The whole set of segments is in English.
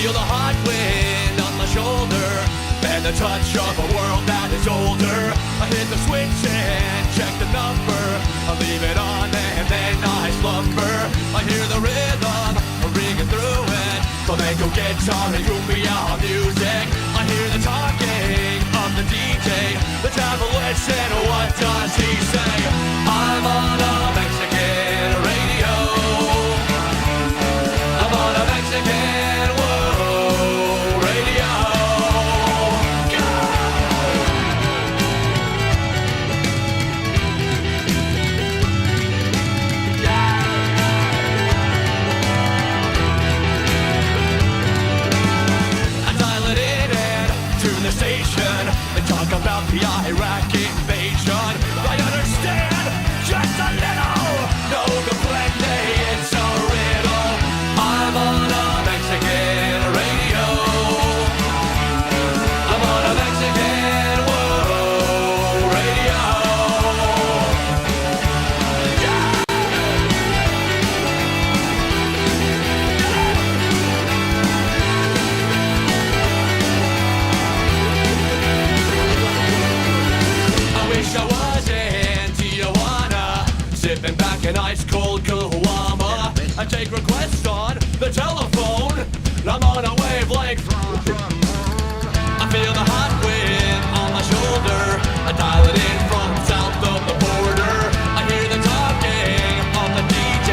feel the hot wind on my shoulder and the touch of a world that is older. I hit the switch and check the number. I leave it on and then I slumber. I hear the rhythm ringing through it. Flamenco guitar and cumbia music. I hear the talking of the DJ. Let's have a listen. What does he say? I'm on a Mexican radio. I'm on a Mexican world radio. Station and talk about the Iraq invasion. I understand just a little. No complaining, it's a riddle. I'm on a Mexican radio. I'm on a Mexican world radio. I was in Tijuana, sipping back an ice cold Caguama. I take requests on the telephone. I'm on a wavelength. I feel the hot wind on my shoulder. I dial it in from south of the border. I hear the talking of the DJ.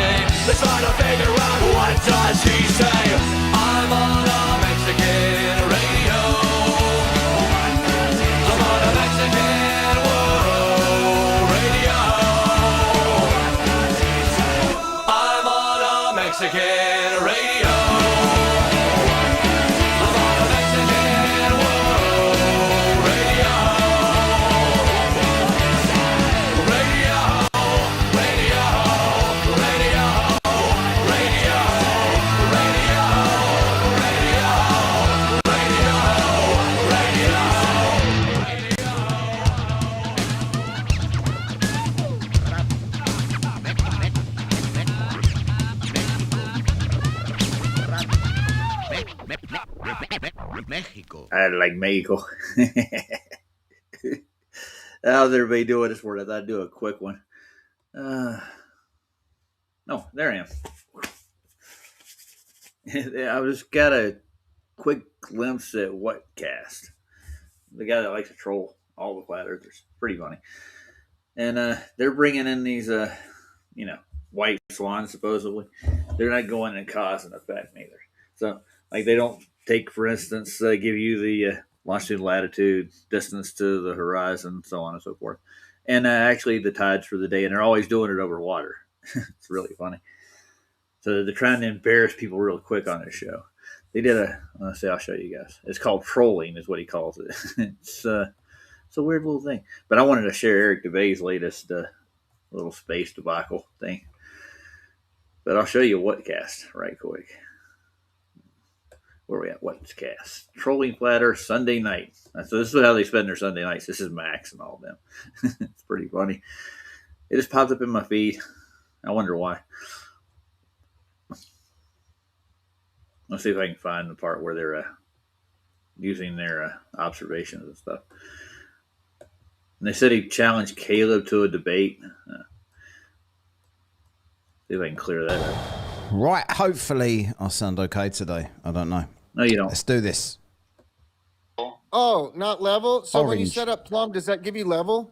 Let's try to figure out what does he say. I'm on a Mexican radio. I'm on a Mexican world radio. I'm on a Mexican radio. I'm on a Mexican world radio. Radio, radio, radio, radio, radio, Mexico. I like Mexico. How's everybody doing this morning? I thought I'd do a quick one. No, there I am. I just got a quick glimpse at Whatcast, the guy that likes to troll all the flat earthers. Pretty funny. And they're bringing in these, white swans, supposedly. They're not going and causing effect neither. So, like, they don't take, for instance, give you the longitude, latitude, distance to the horizon, so on and so forth. And actually the tides for the day, and they're always doing it over water. It's really funny. So they're trying to embarrass people real quick on this show. They did I'll show you guys. It's called trolling is what he calls it. It's a weird little thing. But I wanted to share Eric DeVay's latest little space debacle thing. But I'll show you Whatcast right quick. Where are we at? Whatcast? Trolling Flatter Sunday night. So this is how they spend their Sunday nights. This is Max and all of them. It's pretty funny. It just popped up in my feed. I wonder why. Let's see if I can find the part where they're using their observations and stuff. And they said he challenged Caleb to a debate. See if I can clear that up. Right, hopefully I'll sound okay today. I don't know. No, you don't. Let's do this. Oh, not level? So when you Orange. set up plumb, does that give you level?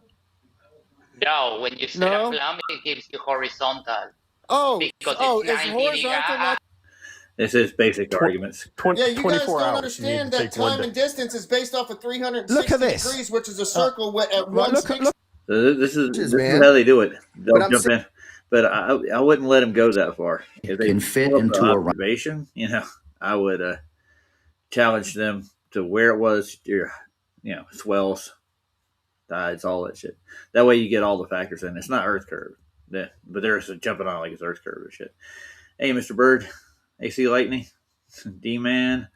No, when you set No? up plumb, it gives you horizontal. Oh, Because is it's 90 horizontal not... This is basic arguments. Yeah, you guys 24 don't hours. understand You need to that take one time day. and distance is based off of 360 Look at this. degrees, which is a circle at one Look, look. So this is man. how they do it. They'll But I'm jump in. But I wouldn't let them go that far. If they can fit pull up into the a- observation, I would challenge them to where it was, your, swells, tides, all that shit. That way you get all the factors in. It's not Earth curve. Yeah, but they're jumping on it like it's Earth curve and shit. Hey, Mr. Bird, AC Lightning, D-Man,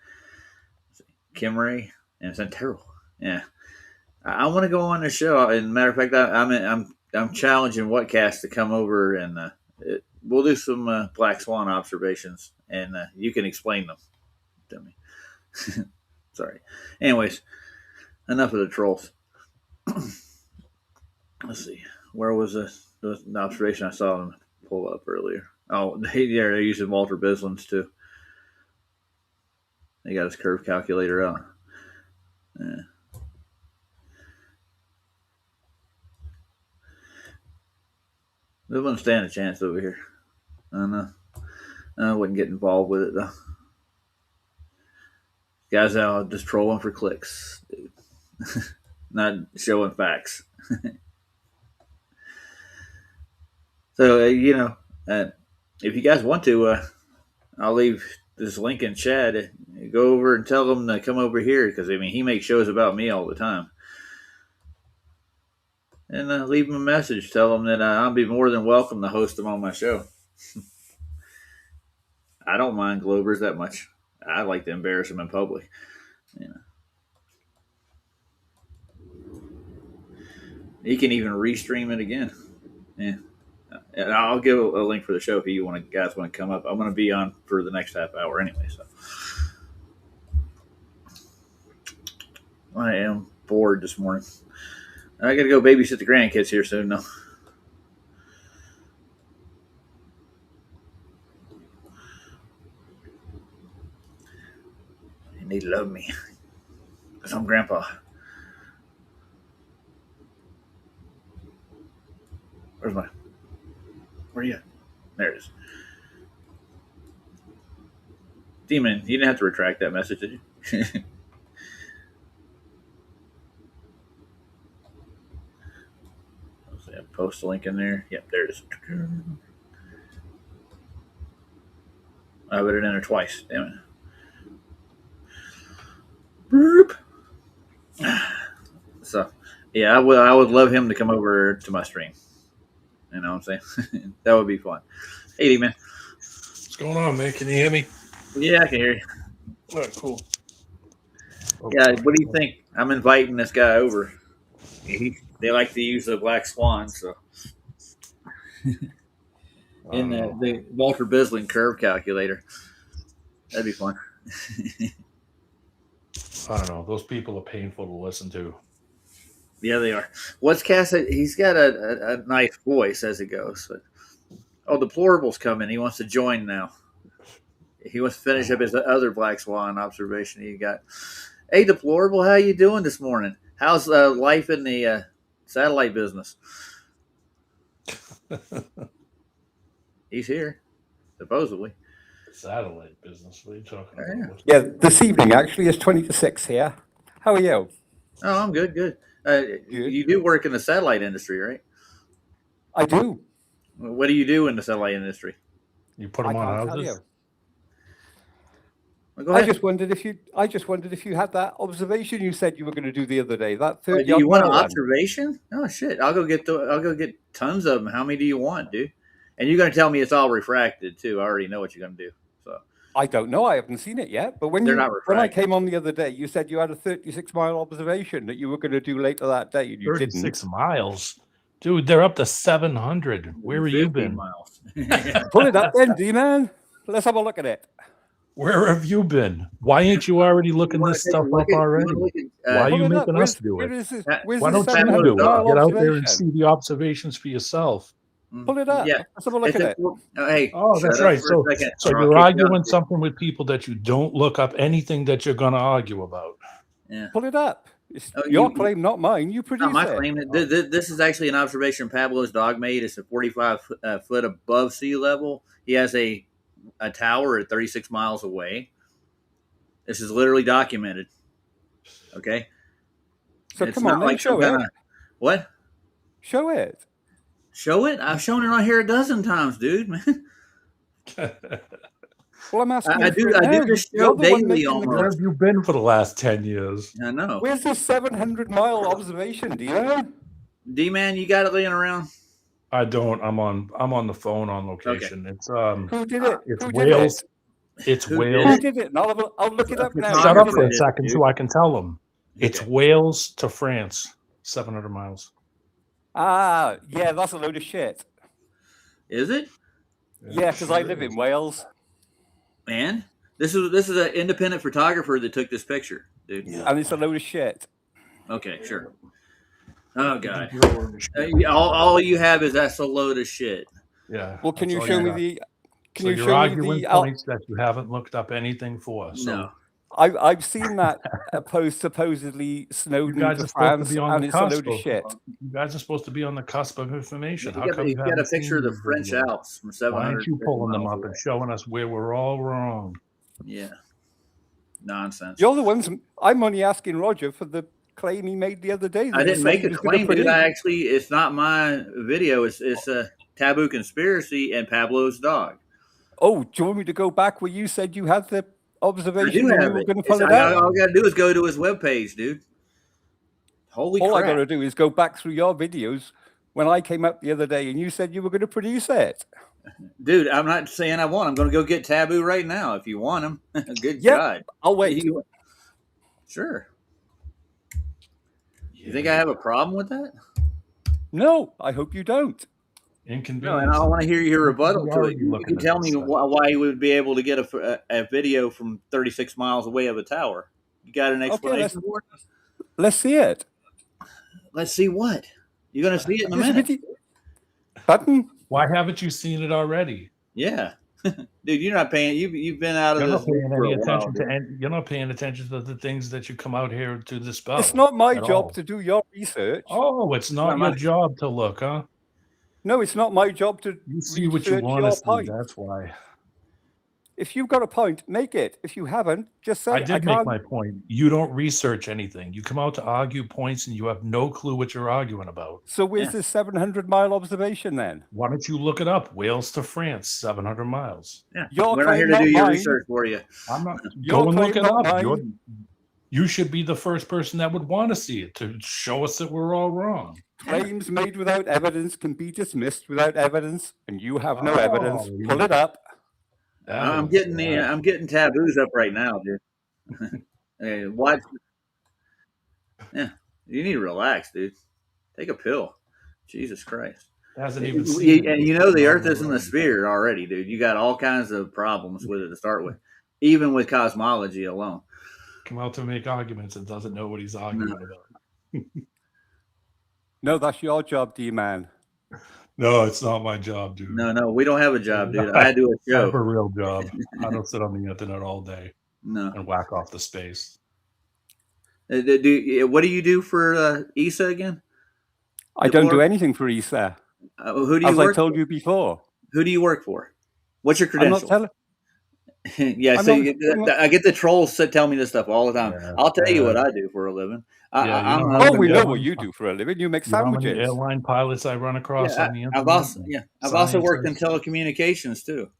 Kimray, and Santero. Yeah. I want to go on the show. And matter of fact, I'm challenging Whatcast to come over and we'll do some Black Swan observations, and you can explain them. Dummy. Sorry. Anyways, enough of the trolls. Let's see. Where was the observation I saw them pull up earlier? Oh, they're using Walter Bislin's too. They got his curve calculator out. Yeah. They wouldn't stand a chance over here. I know. I wouldn't get involved with it though. Guys out just trolling for clicks, dude. Not showing facts. So if you guys want to, I'll leave this link in chat. Go over and tell them to come over here because he makes shows about me all the time. And leave him a message. Tell him that I'll be more than welcome to host him on my show. I don't mind Globers that much. I like to embarrass them in public. You can even restream it again. Yeah. And I'll give a link for the show if you guys want to come up. I'm going to be on for the next half hour anyway. So I am bored this morning. I got to go babysit the grandkids here soon, though. And they love me because I'm grandpa. Where are you at? There it is. Demon, you didn't have to retract that message, did you? Post a link in there. Yep, there it is. I put it in there twice. Damn it. So, yeah, I would love him to come over to my stream. You know what I'm saying? That would be fun. Hey, D-Man. What's going on, man? Can you hear me? Yeah, I can hear you. All right, cool. Yeah, what do you think? I'm inviting this guy over. They like to use the Black Swan, so. In the Walter Bislin curve calculator. That'd be fun. I don't know. Those people are painful to listen to. Yeah, they are. What's Cass? He's got a nice voice as it goes. But, Deplorable's coming. He wants to join now. He wants to finish up his other Black Swan observation he got. Hey, Deplorable, how you doing this morning? How's life in the satellite business? He's here, supposedly. Satellite business. What are you talking about? Yeah, this evening actually is 20 to 6 here. How are you? Oh, I'm good. Good. You do work in the satellite industry, right? I do. What do you do in the satellite industry? You put them on houses? Well, go ahead. I just wondered if you had that observation you said you were going to do the other day. That do you want an observation? Oh shit! I'll go get tons of them. How many do you want, dude? And you're going to tell me it's all refracted too. I already know what you're going to do. So I don't know. I haven't seen it yet. But when I came on the other day, you said you had a 36-mile observation that you were going to do later that day. And you 36 miles? Dude, they're up to 700. Where have you been? Miles. Pull it up then, D-Man. Let's have a look at it. Where have you been? Why ain't you already looking this stuff up already? Why are you making us do it? Why don't you do it? Get out there and see the observations for yourself. Pull it up. Yeah. Let's have a look at it. Hey, that's right. So you're arguing something with people that you don't look up anything that you're going to argue about. Yeah. Pull it up. It's your claim, not mine. You produce it. Not my claim. This is actually an observation Pablo's dog made. It's a 45 foot above sea level. He has a tower at 36 miles away. This is literally documented. Okay. So come on, show it. What? Show it. Show it? I've shown it on here a dozen times, dude, man. Well, I'm asking. I do this show daily almost. Where have you been for the last 10 years? I know. Where's this 700-mile observation, D-Man? D-Man, you got it laying around? I don't. I'm on the phone on location. Okay. It's Who did it? It's Wales. It's Wales. Who did it? I'll look it up now. Shut up for a second so I can tell them. It's Wales to France, 700 miles. Ah, yeah, that's a load of shit. Is it? Yeah, because I live in Wales. And This is an independent photographer that took this picture, dude. Yeah. And it's a load of shit. Okay, sure. Oh God! All you have is that's a load of shit. Yeah. Well, can you show me the? Can you you're show arguing me the points that you haven't looked up anything for? So. No. I've seen that post supposedly Snowden to France, and it's a load of shit. You guys are supposed to be on the cusp of information. How come you got a picture of the French Alps from 700? Why aren't you pulling them up and showing us where we're all wrong? Yeah, nonsense. You're the ones. I'm only asking Roger for the claim he made the other day. I didn't make a claim, dude. It's not my video. It's a Taboo Conspiracy and Pablo's dog. Oh, do you want me to go back where you said you had the observation? I do have it. All I got to do is go to his webpage, dude. Holy crap. All I got to do is go back through your videos when I came up the other day and you said you were going to produce it. Dude, I'm not saying I want. I'm going to go get Taboo right now if you want him. Good God. I'll wait. Sure. You think I have a problem with that? No, I hope you don't. No, and I want to hear your rebuttal to it. You can tell me why you would be able to get a video from 36 miles away of a tower. You got an explanation for it? Let's see it. Let's see what? You're going to see it in a minute. Button? Why haven't you seen it already? Yeah. Dude, you're not paying. You've been out of this. You're not paying attention to the things that you come out here to dispel. It's not my job to do your research. Oh, it's not your job to look, huh? No, it's not my job to see what you want to see. That's why. If you've got a point, make it. If you haven't, just say I did make my point. You don't research anything. You come out to argue points and you have no clue what you're arguing about. So where's this 700-mile observation then? Why don't you look it up? Wales to France, 700 miles. Yeah, we're not here to do your research for you. I'm not. Go and look it up. You should be the first person that would want to see it to show us that we're all wrong. Claims made without evidence can be dismissed without evidence, and you have no evidence. Pull it up. I'm getting Taboos up right now, dude. Hey, watch. Yeah, you need to relax, dude. Take a pill. Jesus Christ. Hasn't even and you know the Earth isn't a sphere already, dude. You got all kinds of problems with it to start with, even with cosmology alone. Come out to make arguments and doesn't know what he's arguing about. No, that's your job, D-Man. No, it's not my job, dude. No, we don't have a job, dude. I do a show. I have a real job. I don't sit on the internet all day and whack off the space. What do you do for ESA again? I don't do anything for ESA. Who do you work I told you before. Who do you work for? What's your credentials? I'm not yeah, I get the trolls that tell me this stuff all the time. Yeah, I'll tell you what I do for a living. We know what you do for a living. You make sandwiches. Airline pilots I run across on the internet. I've also worked in telecommunications too.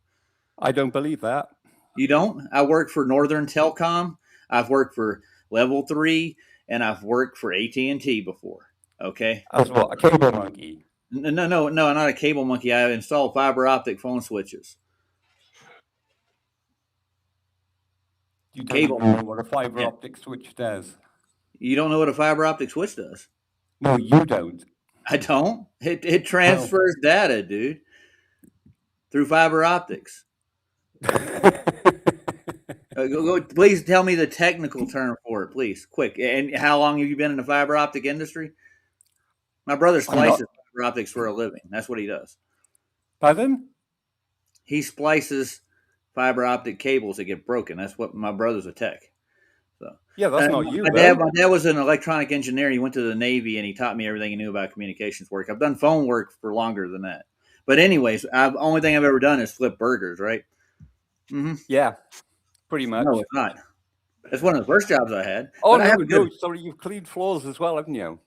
I don't believe that. You don't? I worked for Northern Telecom. I've worked for Level 3, and I've worked for AT&T before. Okay. As what? A cable monkey? No, not a cable monkey. I installed fiber optic phone switches. You don't know what a fiber optic switch does. You don't know what a fiber optic switch does? No, you don't. I don't. It transfers data, dude, through fiber optics. Please tell me the technical term for it, please, quick. And how long have you been in the fiber optic industry? My brother splices fiber optics for a living. That's what he does. Pardon? He splices fiber optic cables that get broken. That's what my brother's a tech. So yeah, that's not you. My dad was an electronic engineer. He went to the Navy and he taught me everything he knew about communications work. I've done phone work for longer than that. But anyways, only thing I've ever done is flip burgers, right? Mm-hmm. Yeah, pretty much. No, it's not. That's one of the first jobs I had. Oh, no, sorry, you've cleaned floors as well, haven't you?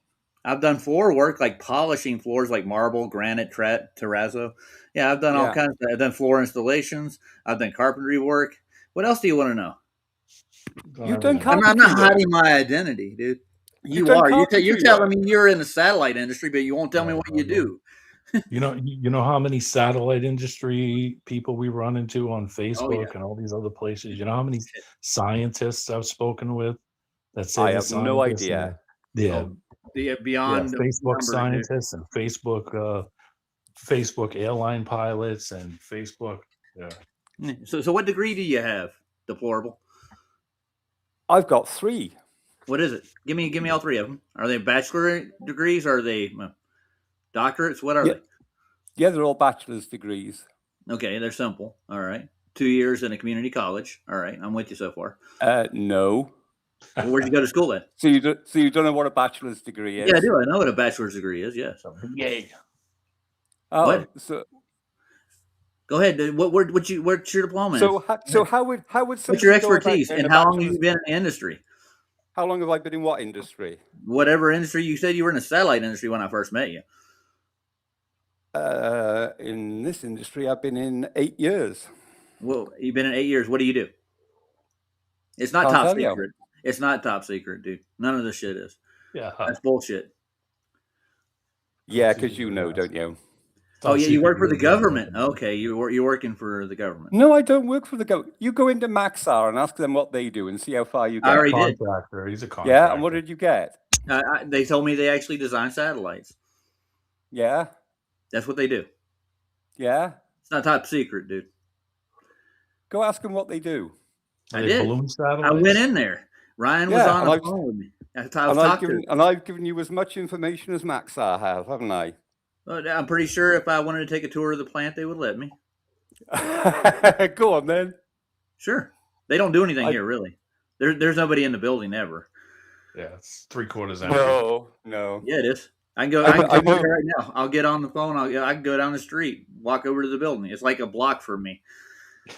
I've done floor work, like polishing floors, like marble, granite, terrazzo. Yeah, I've done all kinds of. I've done floor installations. I've done carpentry work. What else do you want to know? You've done carpentry. I'm not hiding my identity, dude. You are. You're telling me you're in the satellite industry, but you won't tell me what you do. You know how many satellite industry people we run into on Facebook and all these other places. You know how many scientists I've spoken with that say I have no idea. Beyond Facebook scientists and Facebook airline pilots and Facebook. Yeah. So what degree do you have? deplorable? I've got 3. What is it? Give me all 3 of them. Are they bachelor degrees? Are they doctorates? What are they? Yeah, they're all bachelor's degrees. Okay, they're simple. All right. 2 years in a community college. All right, I'm with you so far. No. Well, where'd you go to school then? So you don't know what a bachelor's degree is? Yeah, I do. I know what a bachelor's degree is. Yes. Yay. Oh, What? So Go ahead. What's your diploma? how would what's your expertise and how long have you been in the industry? How long have I been in what industry? Whatever industry. You said you were in the satellite industry when I first met you. In this industry, I've been in 8 years. Well, you've been in 8 years. What do you do? It's not top secret. It's not top secret, dude. None of this shit is. Yeah. That's bullshit. Yeah, because you know, don't you? Oh, yeah, you work for the government. Okay, you're working for the government. No, I don't work for the government. You go into Maxar and ask them what they do and see how far you get. I already did. He's a contractor. Yeah, and what did you get? They told me they actually design satellites. Yeah. That's what they do. Yeah. It's not top secret, dude. Go ask them what they do. I did. Balloon satellites? I went in there. Ryan was on the phone with me. I've given you as much information as Maxar have, haven't I? Well, I'm pretty sure if I wanted to take a tour of the plant, they would let me. Go on, then. Sure. They don't do anything here, really. There's nobody in the building ever. Yeah, it's 3/4 empty. No. Yeah, it is. I can go right now. I'll get on the phone. I can go down the street, walk over to the building. It's like a block from me.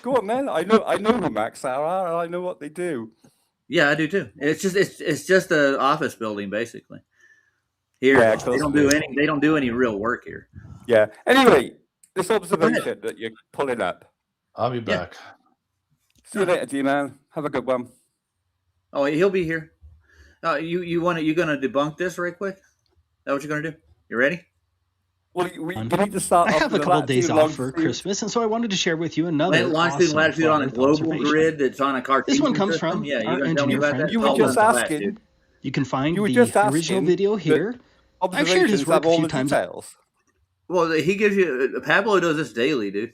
Go on, man. I know who Maxar are. I know what they do. Yeah, I do too. It's just an office building, basically. Here, they don't do any real work here. Yeah. Anyway, this observation that you're pulling up. I'll be back. See you later, D-Man. Have a good one. Oh, he'll be here. You gonna debunk this right quick? Is that what you're gonna do? You ready? Well, we need to start. I have a couple days off for Christmas, and so I wanted to share with you another longitude and latitude on a global grid that's on a cartoon. This one comes from our engineer friend. You were just asking. You can find the original video here. I've shared his work a few times. Well, he gives you. Pablo does this daily, dude.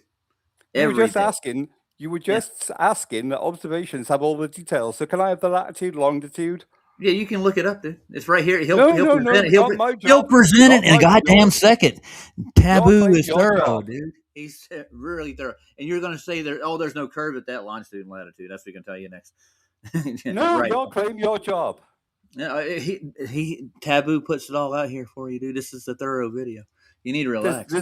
You were just asking. You were just asking that observations have all the details. So can I have the latitude, longitude? Yeah, you can look it up, dude. It's right here. He'll present it in a goddamn second. Taboo is thorough, dude. He's really thorough. And you're going to say there's no curve at that longitude and latitude. That's what he's going to tell you next. No, right. You'll claim your job. He Taboo puts it all out here for you, dude. This is a thorough video. You need to relax.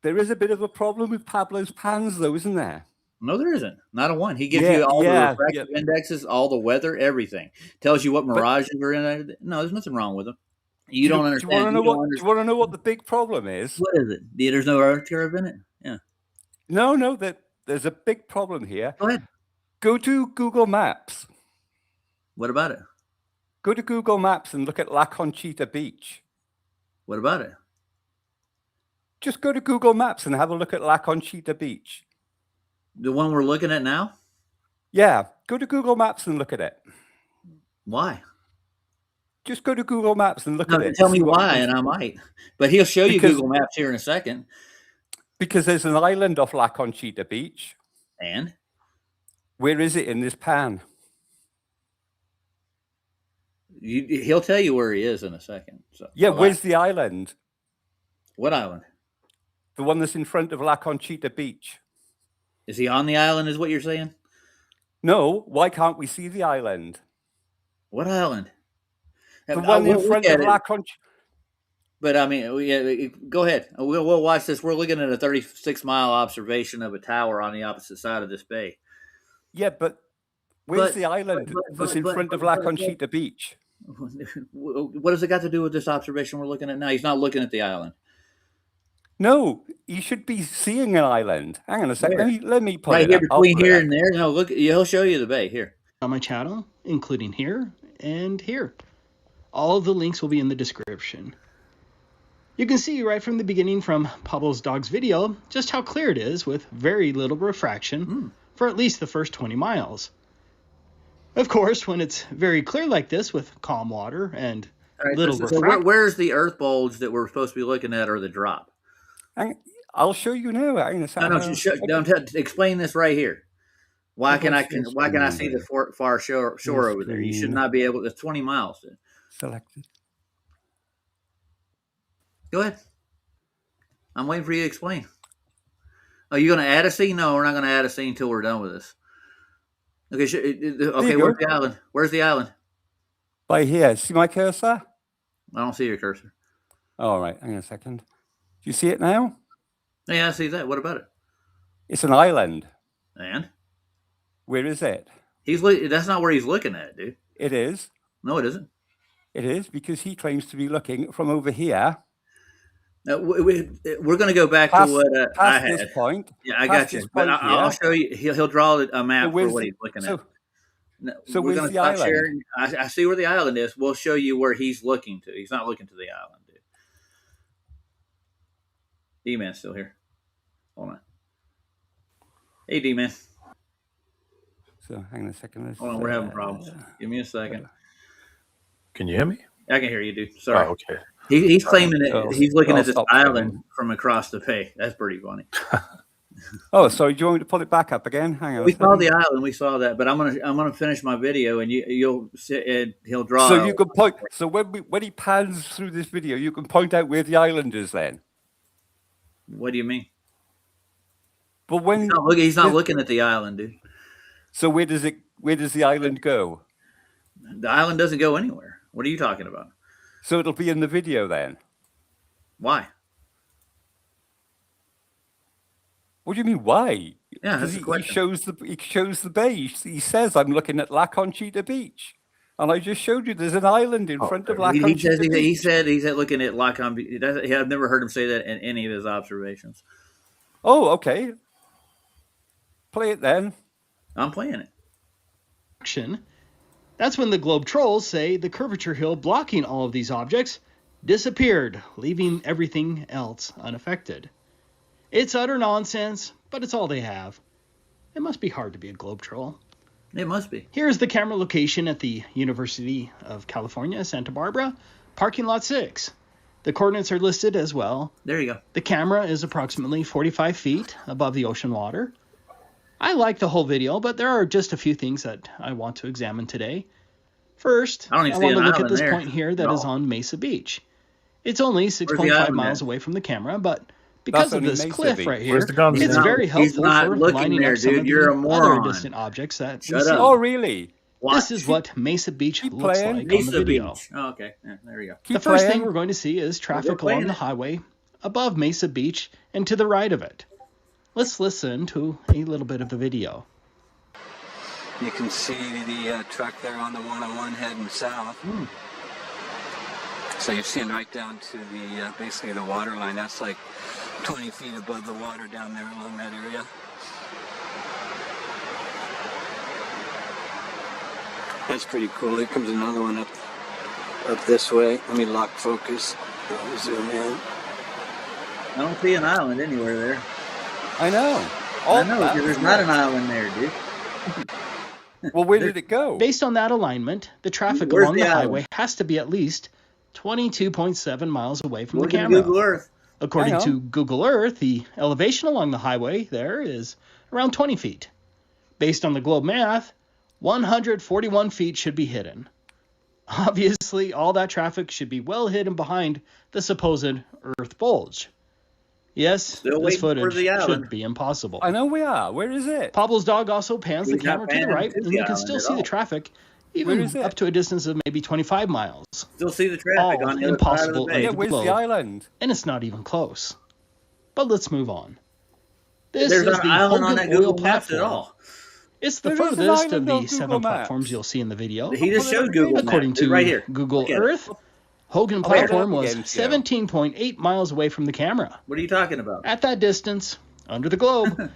There is a bit of a problem with Pablo's pans, though, isn't there? No, there isn't. Not a one. He gives you all the refractive indexes, all the weather, everything. Tells you what mirages are in there. No, there's nothing wrong with them. You don't understand. Do you want to know what the big problem is? What is it? There's no earth curve in it? Yeah. No, there's a big problem here. Go ahead. Go to Google Maps. What about it? Go to Google Maps and look at La Conchita Beach. What about it? Just go to Google Maps and have a look at La Conchita Beach. The one we're looking at now? Yeah. Go to Google Maps and look at it. Why? Just go to Google Maps and look at it. Tell me why, and I might. But he'll show you Google Maps here in a second. Because there's an island off La Conchita Beach. And? Where is it in this pan? He'll tell you where he is in a second. So yeah, where's the island? What island? The one that's in front of La Conchita Beach. Is he on the island, is what you're saying? No, why can't we see the island? What island? The one in front of La Conchita. But I mean, go ahead. We'll watch this. We're looking at a 36-mile observation of a tower on the opposite side of this bay. Yeah, but where's the island that's in front of La Conchita Beach? What does it got to do with this observation we're looking at now? He's not looking at the island. No, you should be seeing an island. Hang on a second. Let me put right here between here and there. No, look. He'll show you the bay here on my channel, including here and here. All of the links will be in the description. You can see right from the beginning from Pablo's dog's video just how clear it is with very little refraction for at least the first 20 miles. Of course, when it's very clear like this with calm water and little refraction. So where's the earth bulge that we're supposed to be looking at, or the drop? I'll show you now. Don't explain this right here. Why can I see the far shore over there? You should not be able. It's 20 miles. Selected. Go ahead. I'm waiting for you to explain. Are you going to add a scene? No, we're not going to add a scene until we're done with this. Okay. Okay. Where's the island? Where's the island? By here. See my cursor? I don't see your cursor. All right. Hang on a second. Do you see it now? Yeah, I see that. What about it? It's an island. And where is it? That's not where he's looking at, dude. It is. No, it isn't. It is, because he claims to be looking from over here. We're going to go back to what I had. This point. Yeah, I got you. But I'll show you. He'll draw a map for what he's looking at. So we're going to stop sharing. I see where the island is. We'll show you where he's looking to. He's not looking to the island, dude. D-Man's still here. Hold on. Hey, D-Man. So hang on a second. Hold on, we're having problems. Give me a second. Can you hear me? I can hear you, dude. Sorry. Oh, okay. He's claiming that he's looking at this island from across the bay. That's pretty funny. Oh, sorry. Do you want me to pull it back up again? Hang on. We saw the island. We saw that, but I'm gonna finish my video, and you'll sit and he'll draw. So you can point. So when he pans through this video, you can point out where the island is. Then. What do you mean? But when he's not looking at the island, dude. So where does the island go? The island doesn't go anywhere. What are you talking about? So it'll be in the video then. Why? What do you mean? Why? Yeah, that's the question. He shows the bay. He says, "I'm looking at La Conchita Beach," and I just showed you there's an island in front of La Conchita Beach. He said looking at La Conchita. I've never heard him say that in any of his observations. Oh, okay. Play it then. I'm playing it. That's when the globe trolls say the curvature hill blocking all of these objects disappeared, leaving everything else unaffected. It's utter nonsense, but it's all they have. It must be hard to be a globe troll. It must be. Here's the camera location at the University of California, Santa Barbara, parking lot 6. The coordinates are listed as well. There you go. The camera is approximately 45 feet above the ocean water. I like the whole video, but there are just a few things that I want to examine today. First, I want to look at this point here that is on Mesa Beach. It's only 6.5 miles away from the camera, but because of this cliff right here, it's very helpful for lining up some of the other distant objects that we see. Oh, really? This is what Mesa Beach looks like on the video. Oh, okay. Yeah, there you go. The first thing we're going to see is traffic along the highway above Mesa Beach and to the right of it. Let's listen to a little bit of the video. You can see the truck there on the 101 heading south. So you're seeing right down to the basically the water line. That's like 20 feet above the water down there along that area. That's pretty cool. Here comes another one up this way. Let me lock focus. I'll zoom in. I don't see an island anywhere there. I know. I know, because there's not an island there, dude. Well, where did it go? Based on that alignment, the traffic along the highway has to be at least 22.7 miles away from the camera. Google Earth. According to Google Earth, the elevation along the highway there is around 20 feet. Based on the globe math, 141 feet should be hidden. Obviously, all that traffic should be well hidden behind the supposed Earth bulge. Yes, this footage should be impossible. I know we are. Where is it? Pablo's dog also pans the camera to the right, and you can still see the traffic, even up to a distance of maybe 25 miles. Still see the traffic on the impossible other side of the bay. Where's the island? And it's not even close. But let's move on. This There's is an the island on Hogan that Google Oil Maps at platform. all. It's the furthest of the 7 platforms you'll see in the video. He just showed Google Maps. According to right here. Google Earth, Hogan platform was 17.8 miles away from the camera. What are you talking about? At that distance, under the globe,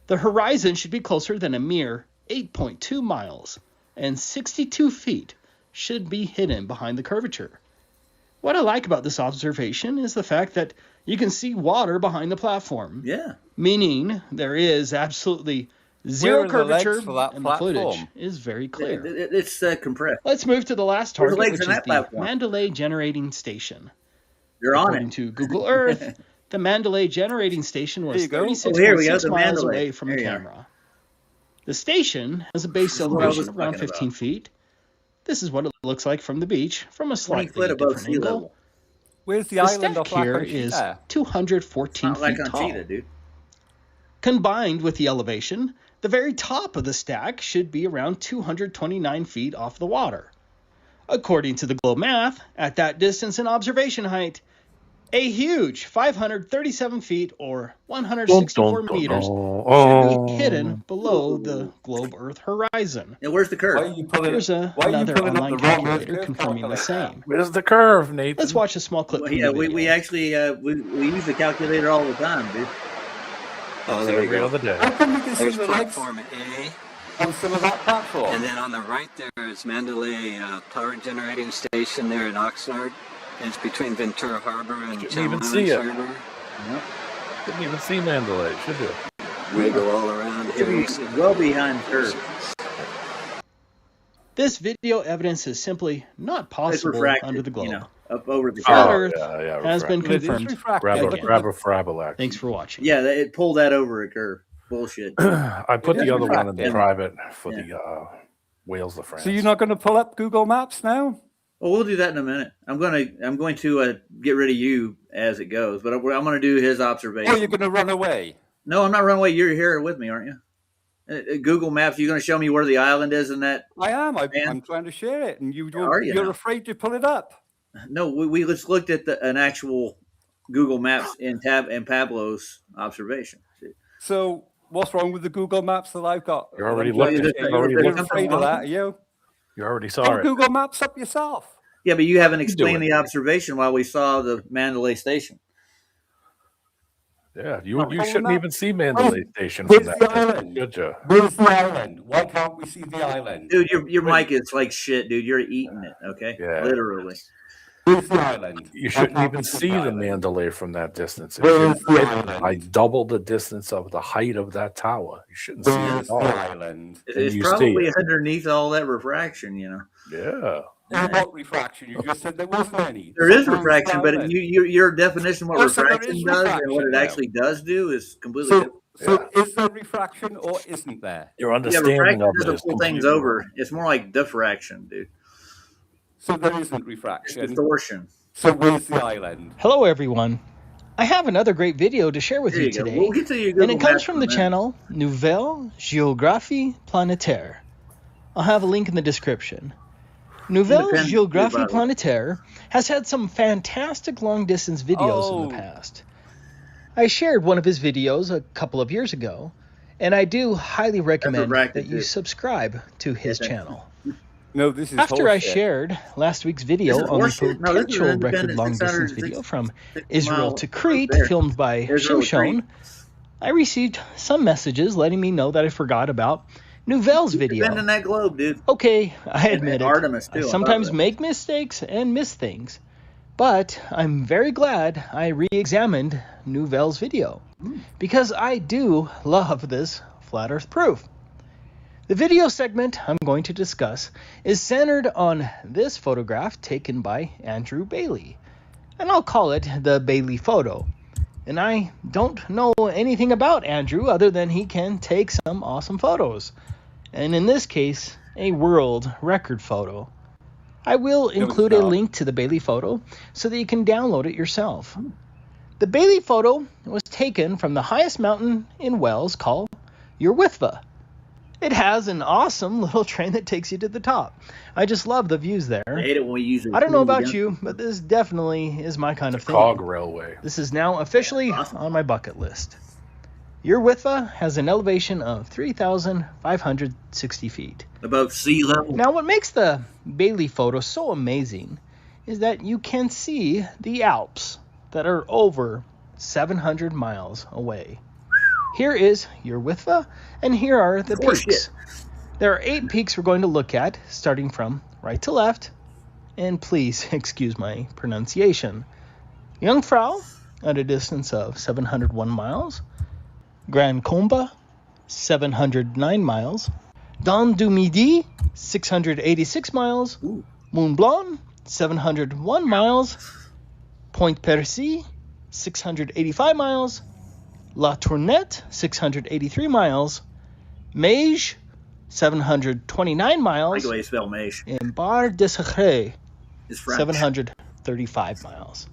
the horizon should be closer than a mere 8.2 miles, and 62 feet should be hidden behind the curvature. What I like about this observation is the fact that you can see water behind the platform. Yeah. Meaning there is absolutely zero curvature, and the footage is very clear. It's compressed. Let's move to the last target, which is the Mandalay Generating Station. You're on According to Google Earth, the Mandalay Generating Station was 36.6 miles away from the camera. The station has a base elevation of around 15 feet. This is what it looks like from the beach from a slightly different angle. Where's the island stack here is 214 feet tall. Cheetah, dude. Combined with the elevation, the very top of the stack should be around 229 feet off the water. According to the globe math, at that distance and observation height, a huge 537 feet or 164 meters should be hidden below the globe Earth horizon. And where's the curve? There's another online calculator confirming the same. Where's the curve, Nathan? Let's watch a small clip. Well, yeah, we actually we use the calculator all the time, dude. Oh, there we go. There's platform A. On some of that platform. And then on the right there is Mandalay Power Generating Station there in Oxnard. It's between Ventura Harbor and Didn't even see it. Yep. Didn't even see Mandalay, should you? We go all around here. Well behind the curve. This video evidence is simply not possible under the globe. You know, up over the Flat Earth has been confirmed. Grab a Frabilac. Thanks for watching. Yeah, it pulled that over a curve. Bullshit. I put the other one in the private for the Wales of France. So you're not going to pull up Google Maps now? Well, we'll do that in a minute. I'm going to get rid of you as it goes, but I'm going to do his observation. Oh, you're going to run away? No, I'm not running away. You're here with me, aren't you? Google Maps. You're going to show me where the island is in that? I am. I'm trying to share it, and you're now? afraid to pull it up. No, we just looked at an actual Google Maps in Pablo's observation. So what's wrong with the Google Maps that I've got? You already looked at it. You're afraid of that, are you? You already saw it. Google Maps up yourself. Yeah, but you haven't explained the observation while we saw the Mandalay Station. Yeah, you shouldn't even see Mandalay Station from that. Good job. Where's the island? Why can't we see the island? Dude, your mic is like shit, dude. You're eating it, okay? Yeah. Literally. Where's the island? You shouldn't even see the Mandalay from that distance. I double the distance of the height of that tower. You shouldn't see it at all. It's probably underneath all that refraction, you know. Yeah. What refraction? You just said there wasn't any. There is refraction, but your definition of what refraction does and what it actually does do is completely different. So is there refraction or isn't there? Your understanding of it doesn't pull things over. It's more like diffraction, dude. So there isn't refraction. It's distortion. So where's the island? Hello, everyone. I have another great video to share with you today, we'll get to your and it comes from the channel Nouvelle Géographie Planétaire. I'll have a link in the description. Nouvelle Géographie Planétaire has had some fantastic long-distance videos in the past. I shared one of his videos a couple of years ago, and I do highly recommend that you subscribe to his channel. No, this is after I shared last week's video on the potential record long-distance video from Israel to Crete, filmed by Shimshon, I received some messages letting me know that I forgot about Nouvelle's video. Been in that globe, dude. Okay, I admit it. I sometimes make mistakes and miss things, but I'm very glad I re-examined Nouvelle's video because I do love this flat Earth proof. The video segment I'm going to discuss is centered on this photograph taken by Andrew Bailey, and I'll call it the Bailey photo. And I don't know anything about Andrew other than he can take some awesome photos, and in this case, a world record photo. I will include a link to the Bailey photo so that you can download it yourself. The Bailey photo was taken from the highest mountain in Wales called Yrwythfa. It has an awesome little train that takes you to the top. I just love the views there. I hate it when we use it. I don't know about you, but this definitely is my kind of thing. Cog railway. This is now officially on my bucket list. Yrwythfa has an elevation of 3,560 feet. Above sea level. Now, what makes the Bailey photo so amazing is that you can see the Alps that are over 700 miles away. Here is Yrwythfa, and here are the peaks. There are 8 peaks we're going to look at, starting from right to left, and please excuse my pronunciation. Jungfrau, at a distance of 701 miles. Grand Comba, 709 miles. Dent du Midi, 686 miles. Mont Blanc, 701 miles. Point Percy, 685 miles. La Tournette, 683 miles. Mage, 729 miles. I like the way you spell Mage. And Bar de Sacré, 735 miles.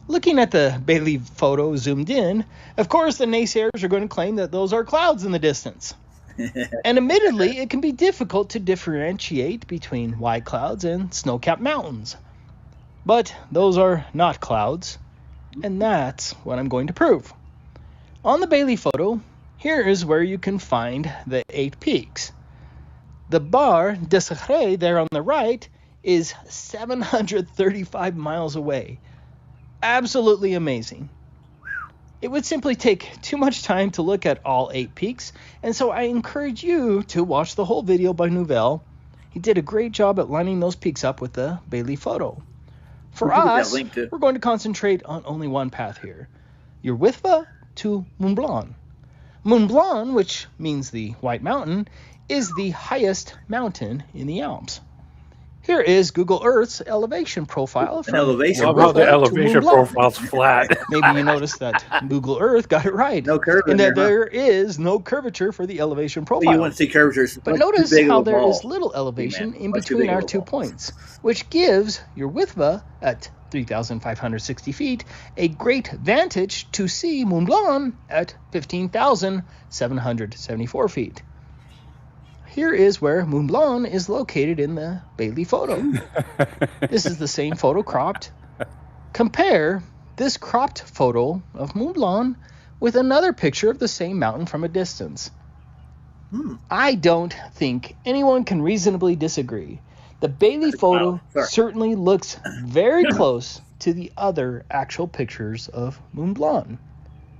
Looking at the Bailey photo zoomed in, of course the naysayers are going to claim that those are clouds in the distance. And admittedly, it can be difficult to differentiate between white clouds and snow-capped mountains. But those are not clouds, and that's what I'm going to prove. On the Bailey photo, here is where you can find the 8 peaks. The Bar de Sacré there on the right is 735 miles away. Absolutely amazing. It would simply take too much time to look at all 8 peaks, and so I encourage you to watch the whole video by Nouvelle. He did a great job at lining those peaks up with the Bailey photo. For us, we're going to concentrate on only one path here, Urwitva to Mont Blanc. Mont Blanc, which means the White Mountain, is the highest mountain in the Alps. Here is Google Earth's elevation profile. The elevation profile's flat. Maybe you noticed that Google Earth got it right. No curvature. And that there is no curvature for the elevation profile. Well, you wouldn't see curvatures. But notice how there is little elevation in between our 2 points, which gives your Urwitva at 3,560 feet a great vantage to see Mont Blanc at 15,774 feet. Here is where Mont Blanc is located in the Bailey photo. This is the same photo cropped. Compare this cropped photo of Mont Blanc with another picture of the same mountain from a distance. I don't think anyone can reasonably disagree. The Bailey photo certainly looks very close to the other actual pictures of Mont Blanc.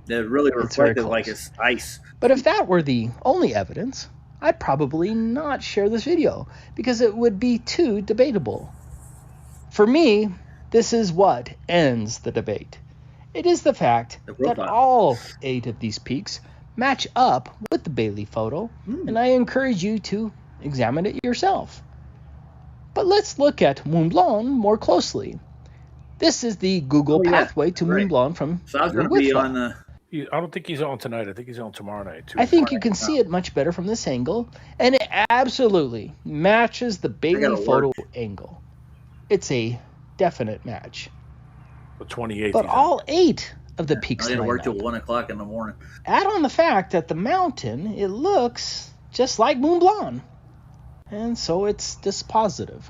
They're really reflective like it's ice. But if that were the only evidence, I'd probably not share this video because it would be too debatable. For me, this is what ends the debate. It is the fact that all 8 of these peaks match up with the Bailey photo, and I encourage you to examine it yourself. But let's look at Mont Blanc more closely. This is the Google pathway to Mont Blanc from Urwitva. I don't think he's on tonight. I think he's on tomorrow night, too. I think you can see it much better from this angle, and it absolutely matches the Bailey photo angle. It's a definite match. The 28th. But all 8 of the peaks I got to work till 1 o'clock in the morning. Add on the fact that the mountain, it looks just like Mont Blanc, and so it's dispositive.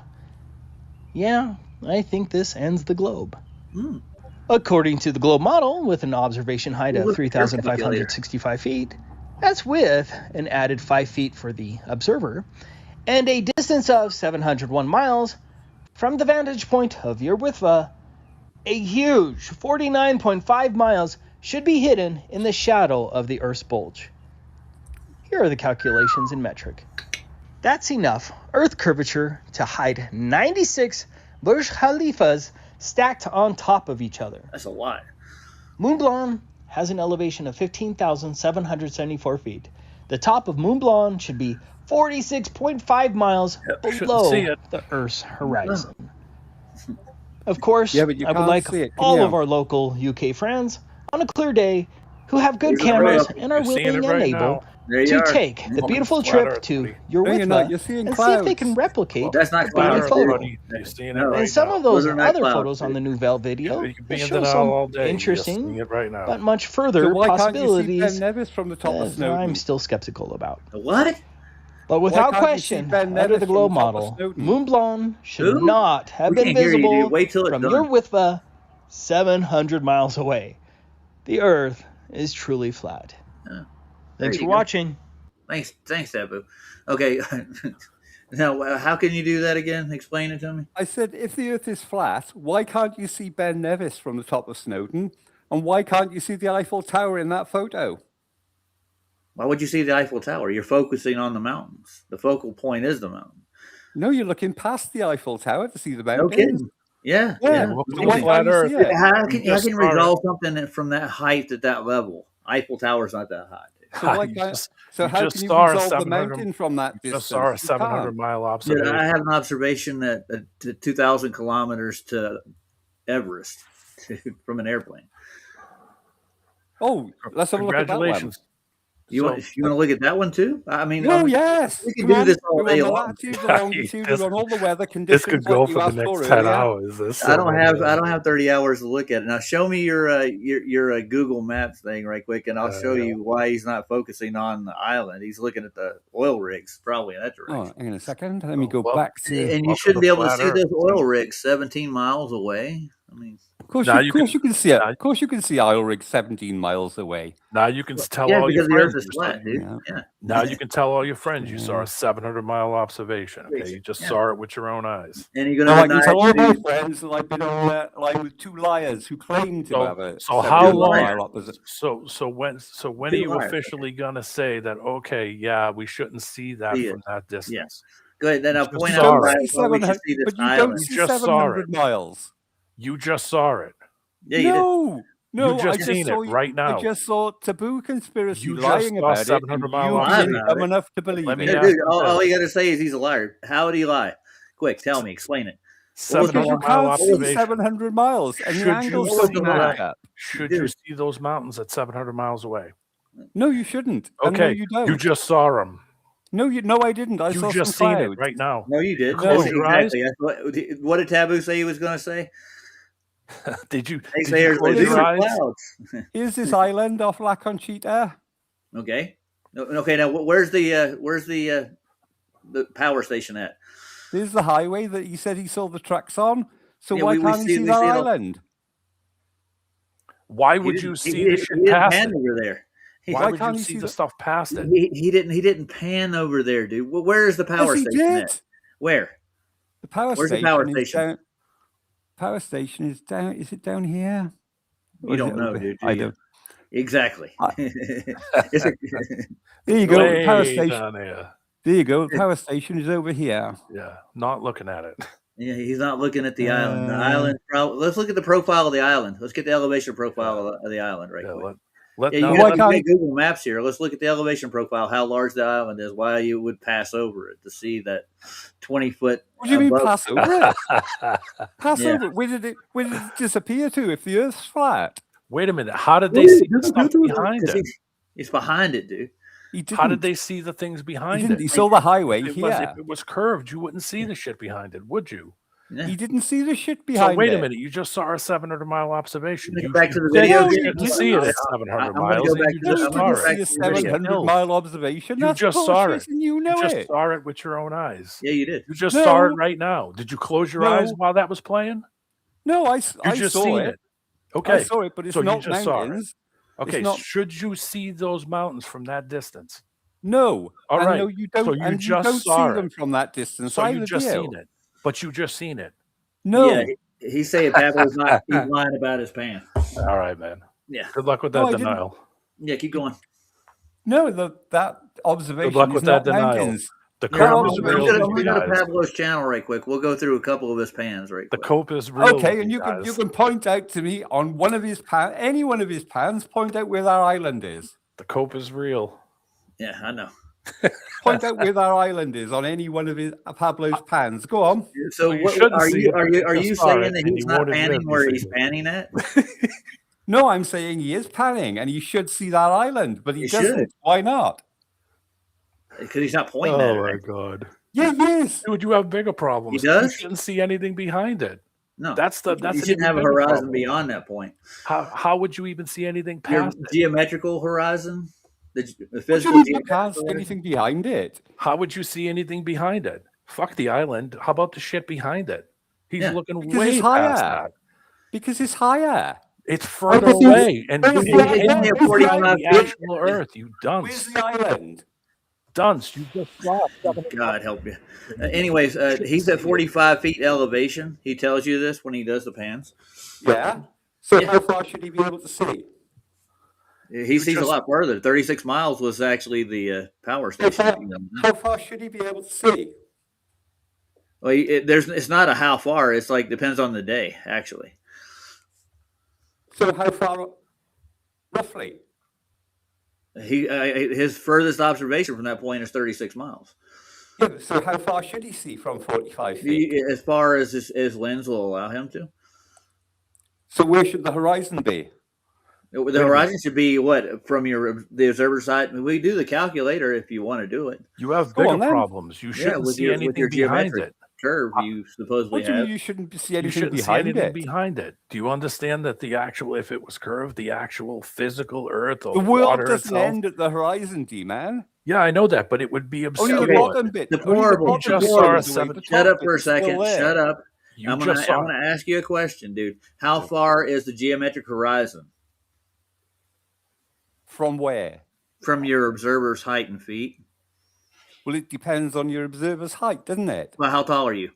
Yeah, I think this ends the globe. According to the globe model, with an observation height of 3,565 feet, that's with an added 5 feet for the observer, and a distance of 701 miles, from the vantage point of Urwitva, a huge 49.5 miles should be hidden in the shadow of the Earth's bulge. Here are the calculations in metric. That's enough Earth curvature to hide 96 Burj Khalifas stacked on top of each other. That's a lot. Mont Blanc has an elevation of 15,774 feet. The top of Mont Blanc should be 46.5 miles below the Earth's horizon. Of course, I would like all of our local UK friends on a clear day who have good cameras and are willing and able to take the beautiful trip to Urwitva and see if they can replicate the Bailey photo. And some of those other photos on the Nouvelle video show some interesting but much further possibilities that I'm still skeptical about. What? But without question, under the globe model, Mont Blanc should not have been visible from Urwitva 700 miles away. The Earth is truly flat. Thanks for watching. Thanks, Sabu. Okay, now how can you do that again? Explain it to me. I said, if the Earth is flat, why can't you see Ben Nevis from the top of Snowdon? And why can't you see the Eiffel Tower in that photo? Why would you see the Eiffel Tower? You're focusing on the mountains. The focal point is the mountain. No, you're looking past the Eiffel Tower to see the mountains. No kidding. Yeah. So flat Earth. How can you resolve something from that height at that level? Eiffel Tower's not that high. So how can you resolve the mountain from that distance? Just saw a 700-mile observation. I had an observation at 2,000 kilometers to Everest from an airplane. Oh, let's have a look at that one. You want to look at that one too? I mean, yes. We can do this all day long. Latitude, the longitude, on all the weather conditions. This could go for the next 10 hours. I don't have 30 hours to look at it. Now show me your Google Maps thing right quick, and I'll show you why he's not focusing on the island. He's looking at the oil rigs, probably in that direction. Hang on a second. Let me go back to. And you shouldn't be able to see those oil rigs 17 miles away. I mean, of course you can see it. Of course, you can see oil rigs 17 miles away. Now you can tell all your friends. Flat, dude. Yeah. Now you can tell all your friends you saw a 700-mile observation. Okay, you just saw it with your own eyes. And you're gonna tell all my friends that I've been on like with 2 liars who claim to have it. So how long? So when are you officially gonna say that? Okay, yeah, we shouldn't see that from that distance. Yes. Go ahead. Then I'll point out why we should see this but you island. don't see 700 miles. You just saw it. Yeah, you did. No, you just seen it right now. I just saw Taboo Conspiracy you lying about 700 it. I'm enough to believe it. Dude, all you got to say is he's a liar. How would he lie? Quick, tell me. Explain it. 700-mile observation. 700 miles. And Should you see those mountains at 700 miles away? No, you shouldn't. Okay, no, you don't. You just saw them. No, I didn't. I saw just some seen it right now. No, you did. Close your eyes. What did Taboo say he was going to say? Did you close your eyes? Is this island off La Conchita? Okay. Okay. Now, where's the power station at? This is the highway that he said he saw the trucks on. So why can't he see that island? Why would you see the shit past it over there? Why would you see the stuff past it? He didn't pan over there, dude. Where is the power station at? Where? The power Where's station. The power station? Power station is down. Is it down here? You don't know, dude. I don't. Exactly. There you go. Way Power station. down there. There you go. The power station is over here. Yeah, not looking at it. Yeah, he's not looking at the island. The island. Let's look at the profile of the island. Let's get the elevation profile of the island right quick. You got Google Maps here. Let's look at the elevation profile, how large the island is, why you would pass over it to see that 20-foot. What do you mean pass over it? Pass over it? Where did it disappear to if the Earth's flat? Wait a minute. How did they see the stuff behind it? It's behind it, dude. How did they see the things behind it? He saw the highway here. If it was curved, you wouldn't see the shit behind it, would you? Yeah. He didn't see the shit behind it. So wait a minute. You just saw a 700-mile observation. You back to the video. You didn't see it at 700 miles. You just saw it. A 700-mile observation. You just saw it. You know you just saw it with your own eyes. Yeah, you did. You just saw it right now. Did you close your eyes while that was playing? No, I just saw seen it. Okay. I saw it, but it's not mountains. Okay, should you see those mountains from that distance? No. All right. No, you don't. So you and just you don't saw see them from that distance. So you just seen it. But you just seen it. No. Yeah, he's saying Pablo's not. He's lying about his pants. All right, man. Yeah. Good luck with that denial. Yeah, keep going. No, that observation. Good luck with that denial. Mountains. The cope is real. I'm going to go to Pablo's channel right quick. We'll go through a couple of his pans right quick. The cope is real. Okay, and you can point out to me on one of his pans, any one of his pans, point out where that island is. The cope is real. Yeah, I know. Point out where that island is on any one of his Pablo's pans. Go on. So what, are you saying that he's not panning where he's panning at? No, I'm saying he is panning and he should see that island, but he doesn't. Why not? Because he's not pointing at it. Oh my god. Yeah, yes. Dude, you have bigger problems. He does? You shouldn't see anything behind it. No. That's you shouldn't have a horizon beyond that point. How would you even see anything past your geometrical horizon? The physical you can't see anything behind it. How would you see anything behind it? Fuck the island. How about the shit behind it? He's looking way past that. Because it's higher. It's further away. And the actual Earth, you dunce. Where's the island? Dunce, you just lost. God help you. Anyways, he's at 45 feet elevation. He tells you this when he does the pans. Yeah. So how far should he be able to see? He sees a lot further. 36 miles was actually the power station. How far should he be able to see? Well, it's not a how far. It's like depends on the day, actually. So how far, roughly? His furthest observation from that point is 36 miles. Yeah, so how far should he see from 45 feet? As far as his lens will allow him to. So where should the horizon be? The horizon should be what from the observer's side. We do the calculator if you want to do it. You have bigger problems. You shouldn't see anything with your behind geometric it. curve you supposedly have. You shouldn't see anything behind it. Do you understand that the actual, if it was curved, the actual physical Earth or the world water doesn't itself, end at the horizon, D-man. Yeah, I know that, but it would be absurd. Only the bottom bit. Deplorable. Just saw a seven. Shut up for a second. Shut up. I'm going just saw. to ask you a question, dude. How far is the geometric horizon? From where? From your observer's height in feet. Well, it depends on your observer's height, doesn't it? Well, how tall are you?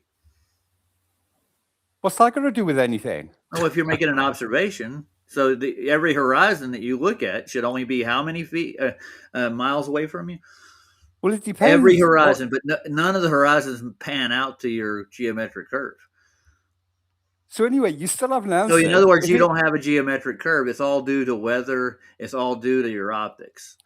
What's that going to do with anything? Oh, if you're making an observation, so every horizon that you look at should only be how many feet, miles away from you? Well, it depends. Every horizon, but none of the horizons pan out to your geometric curve. So anyway, you still have an answer. So in other words, you don't have a geometric curve. It's all due to weather. It's all due to your optics.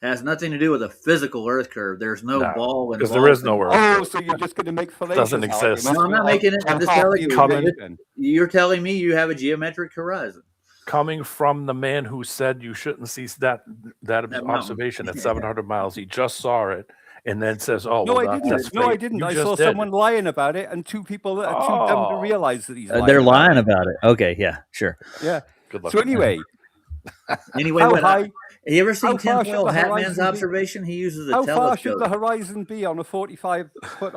It has nothing to do with a physical Earth curve. There's no ball involved. Because there is no Earth curve. Oh, so you're just going to make fallacious doesn't exist. No, I'm not making it. I'm just telling you. You're telling me you have a geometric horizon. Coming from the man who said you shouldn't see that observation at 700 miles. He just saw it. And then says, "Oh, no, well, I didn't. No, I didn't. I saw someone lying about it, and two people that are too dumb to realize that he's lying. They're lying about it. Okay, yeah, sure. Yeah. Good luck. So anyway, have you ever seen Tinfoil Hatman's observation? He uses a telescope. How far should the horizon be on a 45-foot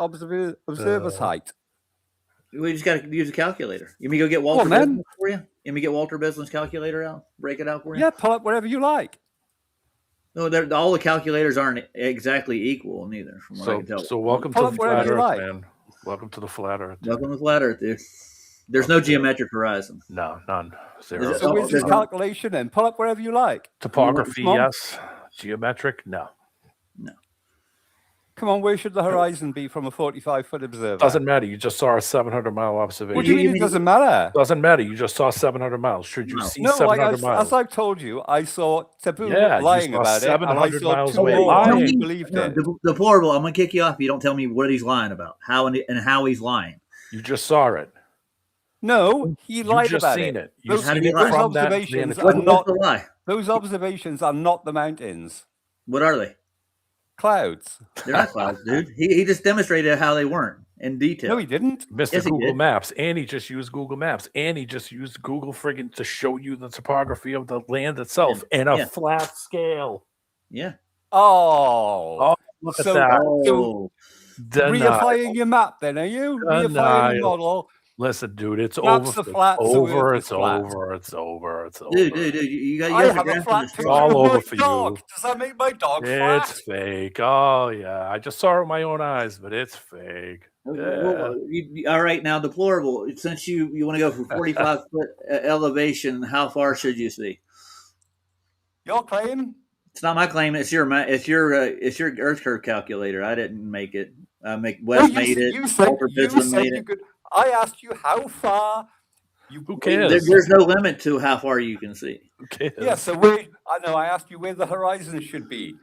observer's height? We just got to use a calculator. You mean go get Walter Bislin's for you? You mean get Walter Bislin's calculator out? Break it out for you? Yeah, pull up whatever you like. No, all the calculators aren't exactly equal, neither. From what I can tell. So welcome to the flat Earth, man. Welcome to the flat Earth. Welcome to the flat Earth, dude. There's no geometric horizon. No, none. Zero. So where's this calculation then? Pull up wherever you like. Topography, yes. Geometric, no. No. Come on, where should the horizon be from a 45-foot observer? Doesn't matter. You just saw a 700-mile observation. What do you mean it doesn't matter? Doesn't matter. You just saw 700 miles. Should you see 700 miles? As I've told you, I saw Taboo lying about it, and I saw two more who believed it. Deplorable. I'm going to kick you off if you don't tell me what he's lying about, how he's lying. You just saw it. No, he lied about it. Those observations are not the mountains. What are they? Clouds. They're not clouds, dude. He just demonstrated how they weren't in detail. No, he didn't. Mr. Google Maps. And he just used Google Maps. And he just used Google friggin' to show you the topography of the land itself in a flat scale. Yeah. Oh, look at that. So reifying your map then, are you? Reifying your model. Listen, dude, it's Maps over. It's over. It's over. Dude, you got I have a flat it's all over for dog. you. Does that make my dog flat? It's fake. Oh, yeah. I just saw it with my own eyes, but it's fake. Yeah. All right, now, Deplorable, since you want to go for 45-foot elevation, how far should you see? Your claim? It's not my claim. It's your Earth curve calculator. I didn't make it. Wes made it. Walter Bislin made it. I asked you how far. Who cares? There's no limit to how far you can see. Who cares? Yeah, so I asked you where the horizon should be.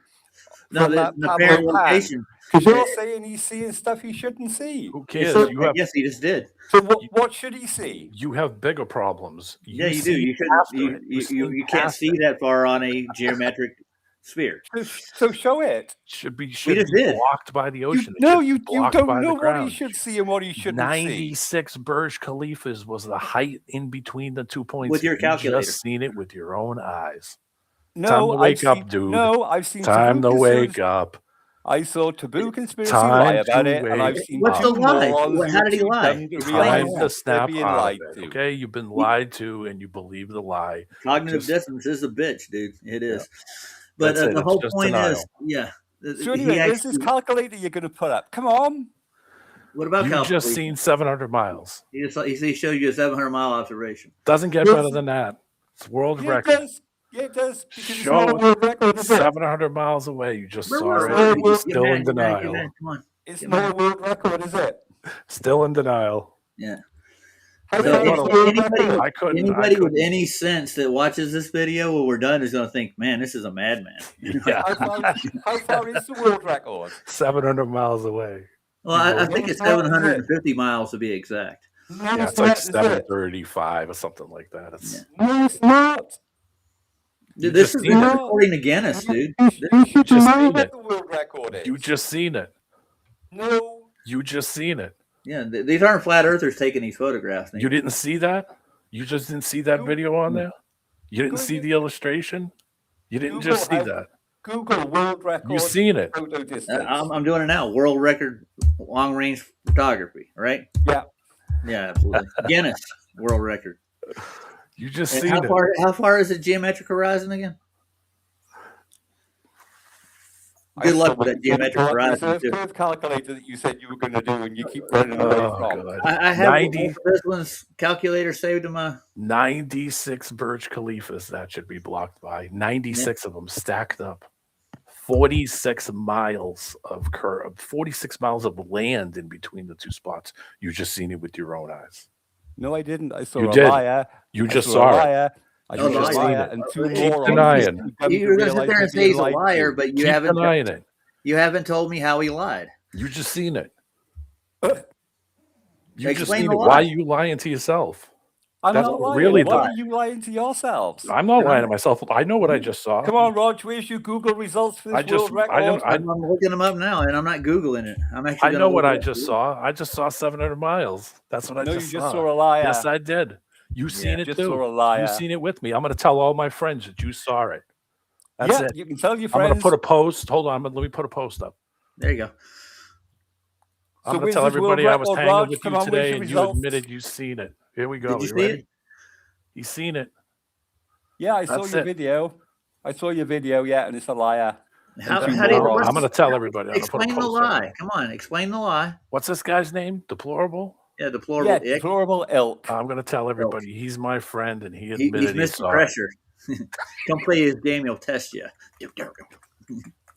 No, the parent location. Because you're saying he's seeing stuff he shouldn't see. Who cares? Yes, he just did. So what should he see? You have bigger problems. You do. You can't see that far on a geometric sphere. So show it. Should be blocked by the ocean. You don't know what he should see and what he shouldn't 96 Burj Khalifas was the height in between the 2 points. With your calculator. You just seen it with your own eyes. No, time to wake up, dude. No, I've seen time to wake up. I saw Taboo Conspiracy lie about it, and I've seen what's the lie? How did he lie? Time to snap out of it, okay? You've been lied to, and you believe the lie. Cognitive dissonance is a bitch, dude. It is. But the whole point is, So anyway, where's this calculator you're going to put up? Come on. What about you just seen 700 miles. He showed you a 700-mile observation. Doesn't get better than that. It's world record. Yeah, it does. Show it 700 miles away. You just saw it. You're still in denial. Come on. It's not a world record, is it? Still in denial. Yeah. Anybody with any sense that watches this video when we're done is going to think, man, this is a madman. Yeah. How far is the world record? 700 miles away. Well, I think it's 750 miles to be exact. Yeah, it's like 735 or something like that. No, it's not. Dude, this is according to Guinness, dude. You should just know what the world record is. You just seen it. No. You just seen it. Yeah, these aren't flat earthers taking these photographs. You didn't see that? You just didn't see that video on there? You didn't see the illustration? You didn't just see that. Google world record. You seen it? Photo distance. I'm doing it now. World record long range photography, right? Yeah. Yeah, absolutely. Guinness world record. You just And seen it. How far is the geometric horizon again? Good luck with that geometric horizon. The curve calculator that you said you were going to do, and you keep running away from. I have this one's calculator saved in my 96 Burj Khalifas that should be blocked by 96 of them stacked up. 46 miles of curve, 46 miles of land in between the two spots. You just seen it with your own eyes. No, I didn't. I saw You a did. liar. You just saw it. I just seen it. And two Keep more. denying. You're going to sit there and say he's a liar, but you Keep haven't denying it. You haven't told me how he lied. You just seen it. You Explain just seen the it. lie. Why are you lying to yourself? I'm That's not lying. really Why lie. are you lying to yourselves? I'm not lying to myself. I know what I just saw. Come on, Rog. Where's your Google results for this world record? I'm looking them up now, and I'm not Googling it. I'm actually. I know what I just saw. I just saw 700 miles. That's what I No, just you saw. just saw a liar. Yes, I did. You seen it just too. saw a liar. You seen it with me. I'm going to tell all my friends that you saw it. That's Yeah, it. you can tell your I'm going friends. to put a post. Hold on. Let me put a post up. There you go. I'm So going to where's tell this world everybody I was record, hanging Rog? with Come you on, where's today, your and you results? admitted you seen it. Here we go. Did you You see ready? it? You seen it. Yeah, I saw That's your it. video. I saw your video, yeah, and it's a liar. How And do you? two morons. I'm going to tell everybody. I'm gonna put a Explain the post up. lie. Come on, explain the lie. What's this guy's name? Deplorable? Yeah, deplorable. Yeah, ick. deplorable ilk. I'm going to tell everybody he's my friend, and he He's admitted he Mr. saw it. Pressure. Come play his game. He'll test you.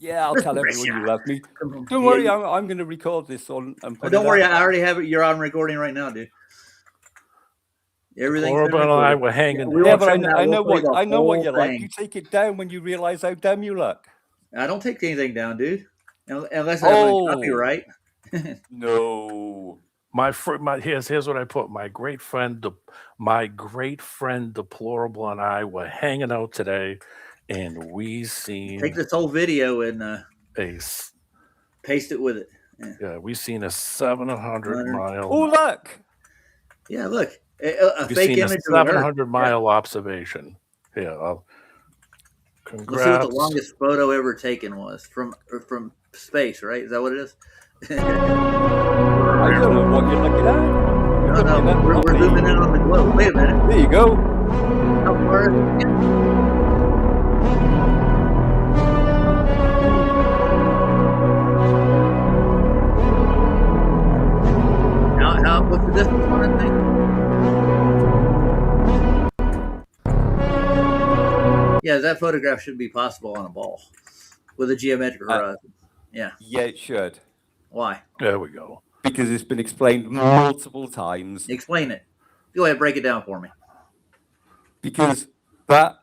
Yeah, I'll tell everyone you love me. Come on. Don't worry, I'm going to record this on. And put Don't it worry, up. I already have it. You're on recording right now, dude. Everything's been Deplorable and I recorded. were hanging. We Yeah, won't but send that. I know We'll play what the I know what whole you like. thing. You take it down when you realize how dumb you look. I don't take anything down, dude. Unless I have a copyright. No. Here's what I put. My great friend Deplorable and I were hanging out today, and we seen Take this whole video and Ace. paste it with it. Yeah, we seen a 700 mile. Oh, look. Yeah, look. A We fake seen a image of the Earth. 700 mile observation. Yeah. Let's see what Congrats. the longest photo ever taken was from space, right? Is that what it is? I don't know what you're looking at. No, we're zooming in on the globe. Wait a minute. There you go. How far is it again? What's the distance on that thing? Yeah, that photograph should be possible on a ball with a geometric horizon. Yeah. Yeah, it should. Why? There we go. Because it's been explained multiple times. Explain it. Go ahead, break it down for me. Because that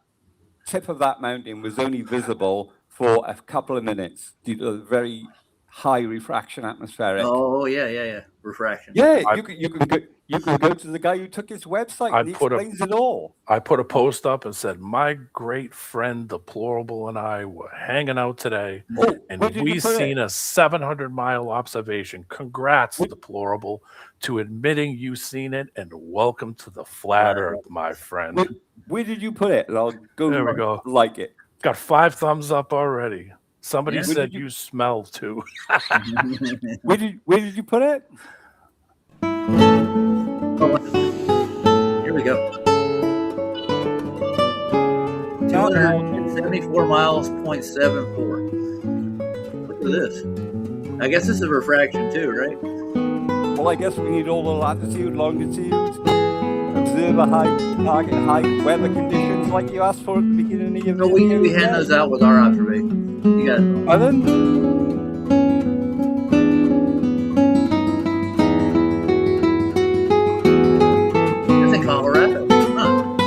tip of that mountain was only visible for a couple of minutes due to the very high refraction atmospheric. Oh yeah. Refraction. Yeah, you can go to the guy who took his website and he explains it all. I put a post up and said, my great friend Deplorable and I were hanging out today, and we seen a 700 mile observation. Congrats, Deplorable, to admitting you seen it, and welcome to the flat earth, my friend. Where did you put it? And I'll go There we go. like it. Got 5 thumbs up already. Somebody Yeah. said you smell too. Where did you put it? Here we go. 274 miles, 0.74. Look at this. I guess this is refraction too, right? Well, I guess we need all the latitude, longitude, observer height, target height, weather conditions like you asked for at the beginning of your No, video. we hand those out with our observation. You got it. Pardon? It's in Colorado. Huh.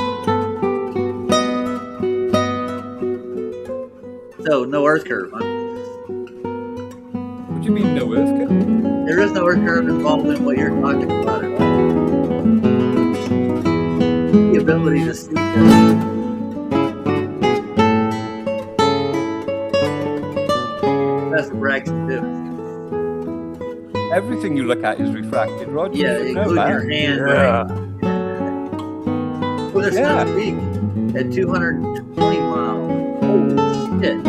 So, no Earth curve, huh? What do you mean, no Earth curve? There is no Earth curve involved in what you're talking about at all. The ability to see this. Everything you look at is refracted, Roger. Yeah, You should know including that. your hand, Yeah. right? Well, there's another peak at 220 miles. Holy shit.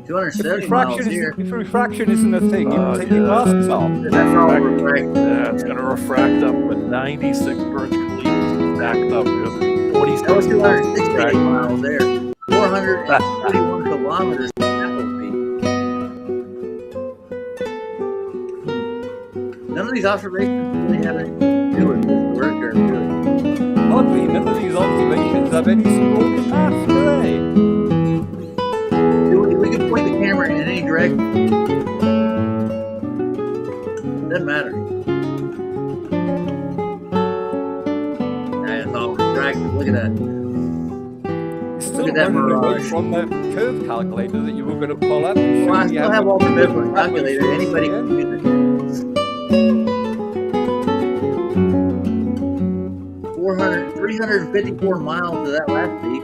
270 miles here. If refraction isn't a thing, you take your yeah. glasses off. That's all refracted. Yeah, it's going to refract up with 96 Burj Khalifa stacked up. That 46 was 268 miles there. 441 kilometers from Apple Peak. None of these observations really have anything to do with this work or really. Oddly, none of these observations have any supporting mass, do they? We can point the camera in any direction. Doesn't matter. It's all refracted. Look at that. Still Look at that running away mirage. from the curve calculator that you were going to pull up. And Well, I show me still how have much all the you measurement have calculator. Anybody can use it. 354 miles to that last peak.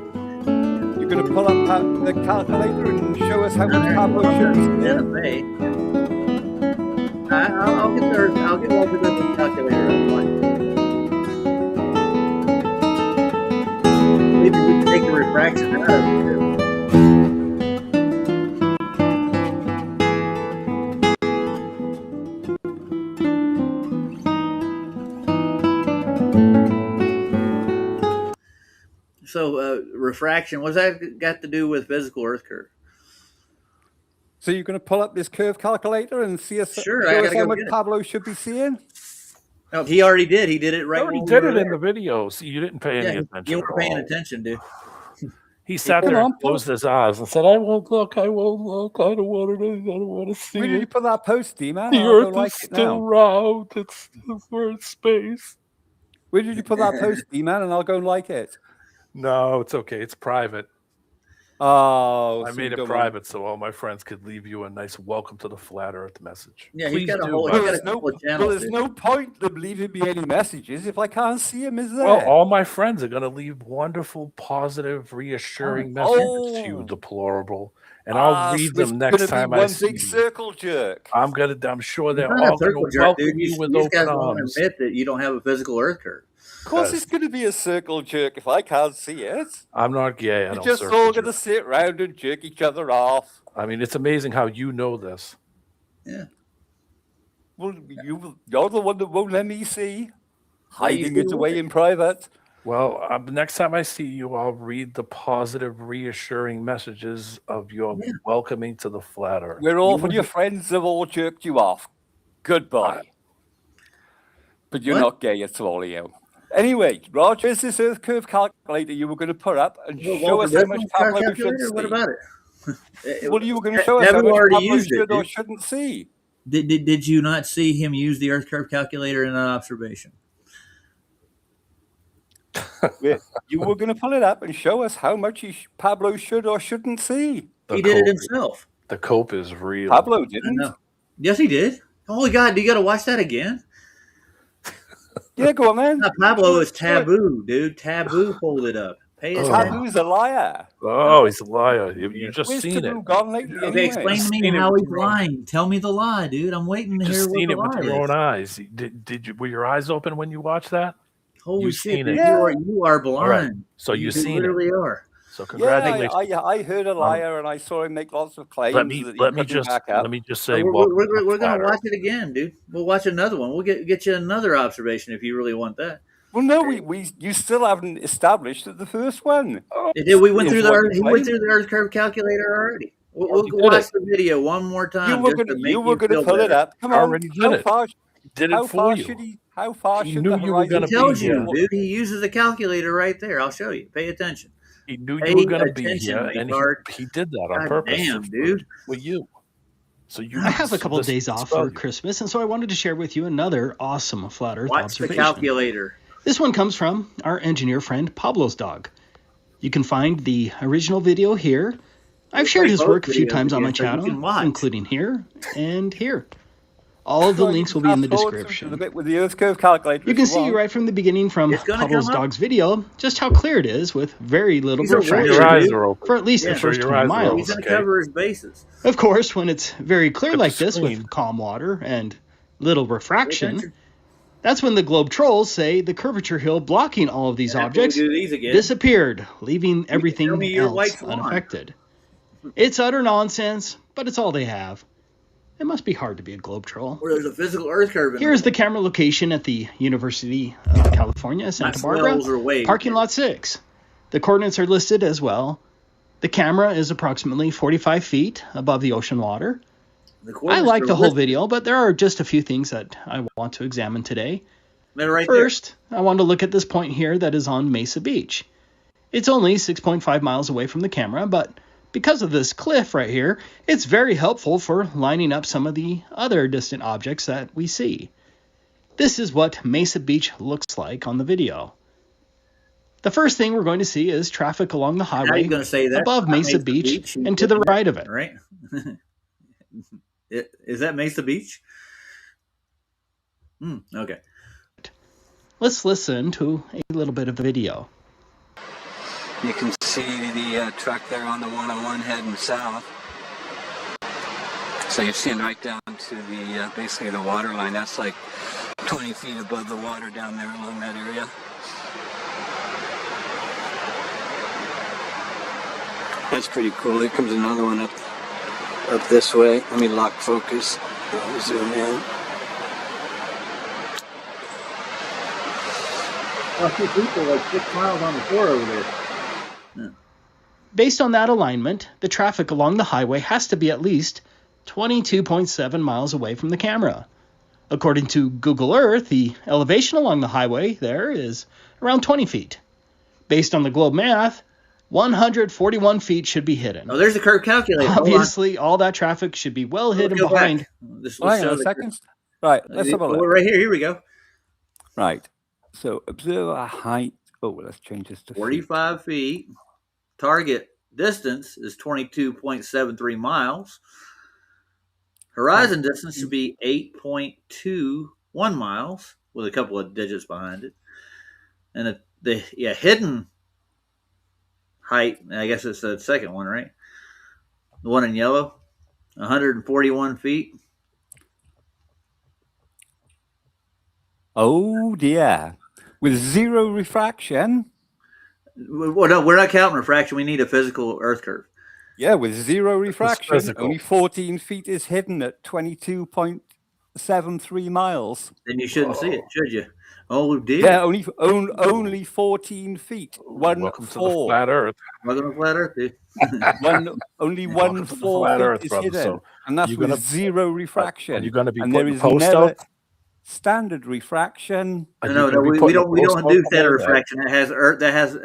You're going to pull up the calculator and show us how much Pablo should be Santa Fe. I'll get there. I'll get all the measurement calculator online. Maybe we can take the refraction out of it too. So, refraction, what's that got to do with physical Earth curve? So you're going to pull up this curve calculator and see us, Sure, I show us gotta how go much get it. Pablo should be seeing? No, he already did. He did it right. I already when we did were it in there. the video. See, you didn't pay any Yeah, attention. you weren't paying at all. attention, dude. He sat there and closed his eyes and said, I won't look, I won't look, I don't want to see Where did you it. put that post, D-Man? The I'll go earth like is it still now. round. It's we're in space. Where did you put that post, D-Man? And I'll go and like it. No, it's okay. It's private. Oh, I so made you it don't private so all my friends could leave you a nice welcome to the flat earth message. Yeah, Please he's got a do, whole. by He's the got a way. couple of well, channels. there's dude. no point of leaving me any messages if I can't see them, is there? Well, all my friends are going to leave wonderful, positive, reassuring messages to you, Oh. deplorable, and I'll read so it's them next gonna time be I one see big you. circle jerk. I'm sure they're You're not all a going circle to jerk, welcome dude. you with These guys open won't arms. admit that you don't have a physical Earth curve. Of course, Yes. it's going to be a circle jerk if I can't see it. I'm not gay. I You're don't just circle all jerk. going to sit around and jerk each other off. I mean, it's amazing how you know this. Yeah. Well, you're the one that won't let me see. Hiding see it away what? in private. Well, next time I see you, I'll read the positive, reassuring messages of your welcoming to the flat earth. Where all of your friends have all jerked you off. Goodbye. But you're What? not gay at all, you. Anyway, Roger, is this Earth curve calculator you were going to put up and show us how much Pablo should calculator? see? What about it? What are you going to show us how Taboo much already Pablo used it, should or dude. shouldn't see? Did you not see him use the Earth curve calculator in an observation? You were going to pull it up and show us how much Pablo should or shouldn't see. He did it himself. The cope is real. Pablo I didn't. know. Yes, he did. Oh God, you got to watch that again. Yeah, go on, man. Not Pablo is Taboo, dude. Taboo pulled it up. Pay attention. Taboo's a liar. Oh, he's a liar. You just Where's seen Taboo it. gone lately Okay, anyway? explain to me Seen it how with he's your own- lying. Tell me the lie, dude. I'm waiting to hear Just what seen the it with lie your is. own eyes. Did you? Were your eyes open when you watched that? Holy You've shit, seen dude, it. you are blind. All right. So you you've seen literally it. are. So Yeah, congratulations. I heard a liar and I saw him make lots of claims let me that he let me couldn't just back up. let me just say We're welcome to the gonna flat watch earth. it again, dude. We'll watch another one. We'll get you another observation if you really want that. Well, no, you still haven't established that the first one. We went Is through what he you went claim. through the Earth curve calculator already. We'll you did watch it. the video one more time. You were just to going make to feel pull it better. up. Come I on. already did it. Did it How for far you. should he? How far He should knew the you were horizon gonna He tells be you, here. dude. He uses the calculator right there. I'll show you. Pay attention. He knew Pay you were going to be attention, here, and retard. he did that on God purpose. damn, dude. For you. So you. I have a couple of this- days off spell for you. Christmas, and so I wanted to share with you another awesome flat Earth Watch the observation. calculator. This one comes from our engineer friend Pablo's dog. You can find the original video here. I've shared his work a few times on my channel, including here and here. All of the Well, you links can will be in the fast forward through to description. the bit with the Earth curve calculator. You if can see want. right from the beginning from It's gonna Puddles come up. Dog's video just how clear it is with very little These are Sure, Right, your refraction eyes dude. are open. for at least Yeah. the Sure, first your 20 eyes are miles. He's gonna okay. cover his bases. Of course, when it's very clear Look at like the this screen. with calm water and little Pay refraction, attention. that's when the globe trolls say the curvature hill blocking all of these And after we objects do these again, disappeared, leaving you can tell everything me your white else swan. unaffected. It's utter nonsense, but it's all they have. It must be hard to be a globe troll. Where there's a physical Earth curve in Here's the camera location at the University of California, Santa Barbara, swells or waves, parking dude. lot 6. The coordinates are listed as well. The camera is approximately 45 feet above the ocean water. The I coordinates like are the whole listed. video, but there are just a few things that I want to examine today. They're right First, I want to look at this point here that is on Mesa Beach. It's only 6.5 miles away from the camera, but because of this cliff right here, it's very helpful for lining up some of the other distant objects that we see. This is what Mesa Beach looks like on the video. The first thing we're going to see is traffic along the How are highway you gonna say that? above Mesa Beach and to the right of it. Right? Is that Mesa Beach? Okay. Let's listen to a little bit of the video. You can see the truck there on the 101 heading south. So you're seeing right down to the basically the water line. That's like 20 feet above the water down there along that area. That's pretty cool. Here comes another one up this way. Let me lock focus. I'll zoom in. I see people like 6 miles on the floor over there. Based on that alignment, the traffic along the highway has to be at least 22.7 miles away from the camera. According to Google Earth, the elevation along the highway there is around 20 feet. Based on the globe math, 141 feet should be hidden. Oh, there's the curve calculator. Hold on. Obviously, all that traffic should be well hidden Go behind. back. Let's Hang show on a the- second. Right, let's have a look. Right here. Here we go. Right. So observe a height. Oh, let's change this to feet. 45 feet. Target distance is 22.73 miles. Horizon distance should be 8.21 miles with a couple of digits behind it. And the hidden height, I guess it's the second one, right? The one in yellow, 141 feet. Oh dear. With zero refraction. Well, no, we're not counting refraction. We need a physical Earth curve. Yeah, with zero refraction, physical. only 14 feet is hidden at 22.73 miles. Then you shouldn't see it, should you? Oh, dear. Yeah, only 14 feet. Welcome to the flat Earth. Welcome to flat Earth, dude. Only Welcome one to the four flat feet Earth, is brother. hidden, So and that's you're with gonna- zero refraction. Are you going to be and there putting is post never out? standard refraction. Are you No, gonna be we putting a don't post do out standard on that? refraction.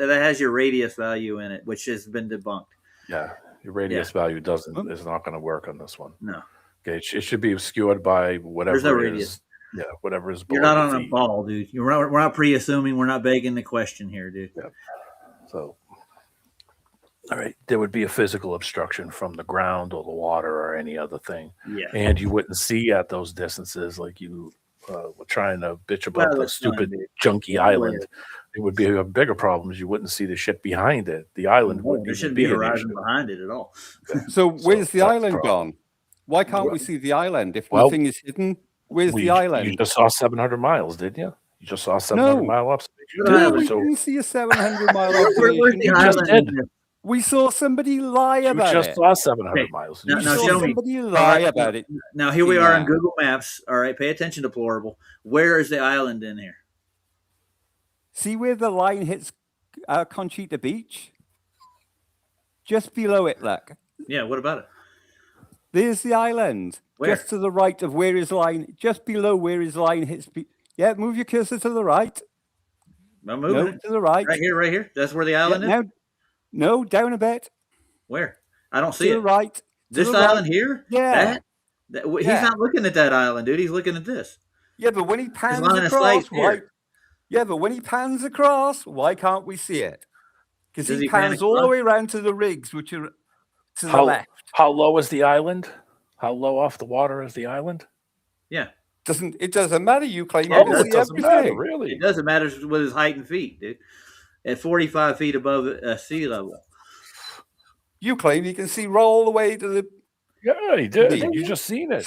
That has your radius value in it, which has been debunked. Yeah, your radius value is not going to work on this one. No, Okay, it should be obscured by whatever There's no is. radius. Yeah, whatever is. you're below not your on a feet. ball, dude. We're not pre-assuming. We're not begging the question here, dude. So, all right, there would be a physical obstruction from the ground or the water or any other thing, Yeah. and you wouldn't see at those distances like you were trying to bitch about Well, the that's stupid fine, dude. junky Yeah. island. It would be a bigger problem. You wouldn't see the shit behind it. The island wouldn't There even shouldn't be be a an horizon issue. behind it at all. So where's the that's island the problem. gone? Why can't we see the island? If Well, the thing is hidden, where's the You island? just saw 700 miles, didn't you? You just saw 700 mile observation. No, we So didn't see a 700 mile Where's observation. the You just island? did. We saw somebody lie you about just it. saw 700 Okay. miles. Now We show saw me. somebody lie right. about it. Now here we are on Yeah. Google Maps. All right, pay attention, deplorable. Where is the island in here? See where the line hits Conchita Beach? Just below it, look. Yeah, what about it? There's the island. Where? Just to the right of where his line, just below where his line hits. Yeah, move your cursor to the right. I'm moving No, it. to the right. Right here. That's where the Yeah, island is. now, no, down a bit. Where? I don't To see the it. right. To This the island right. here? Yeah. He's Yeah. not looking at that island, dude. He's looking at this. Yeah, but when he pans line of across, sight why? here. Yeah, but when he pans across, why can't we see it? Because Does he he pan pans all the across? way around to the rigs, which are to the How, left. how low is the island? How low off the water is the island? Yeah. It doesn't matter. You claim you Oh, can it see doesn't matter, everything. really. It doesn't matter with his height and feet, dude. At 45 feet above sea level. You claim you can see all the way to the. Yeah, he did. You just seen it.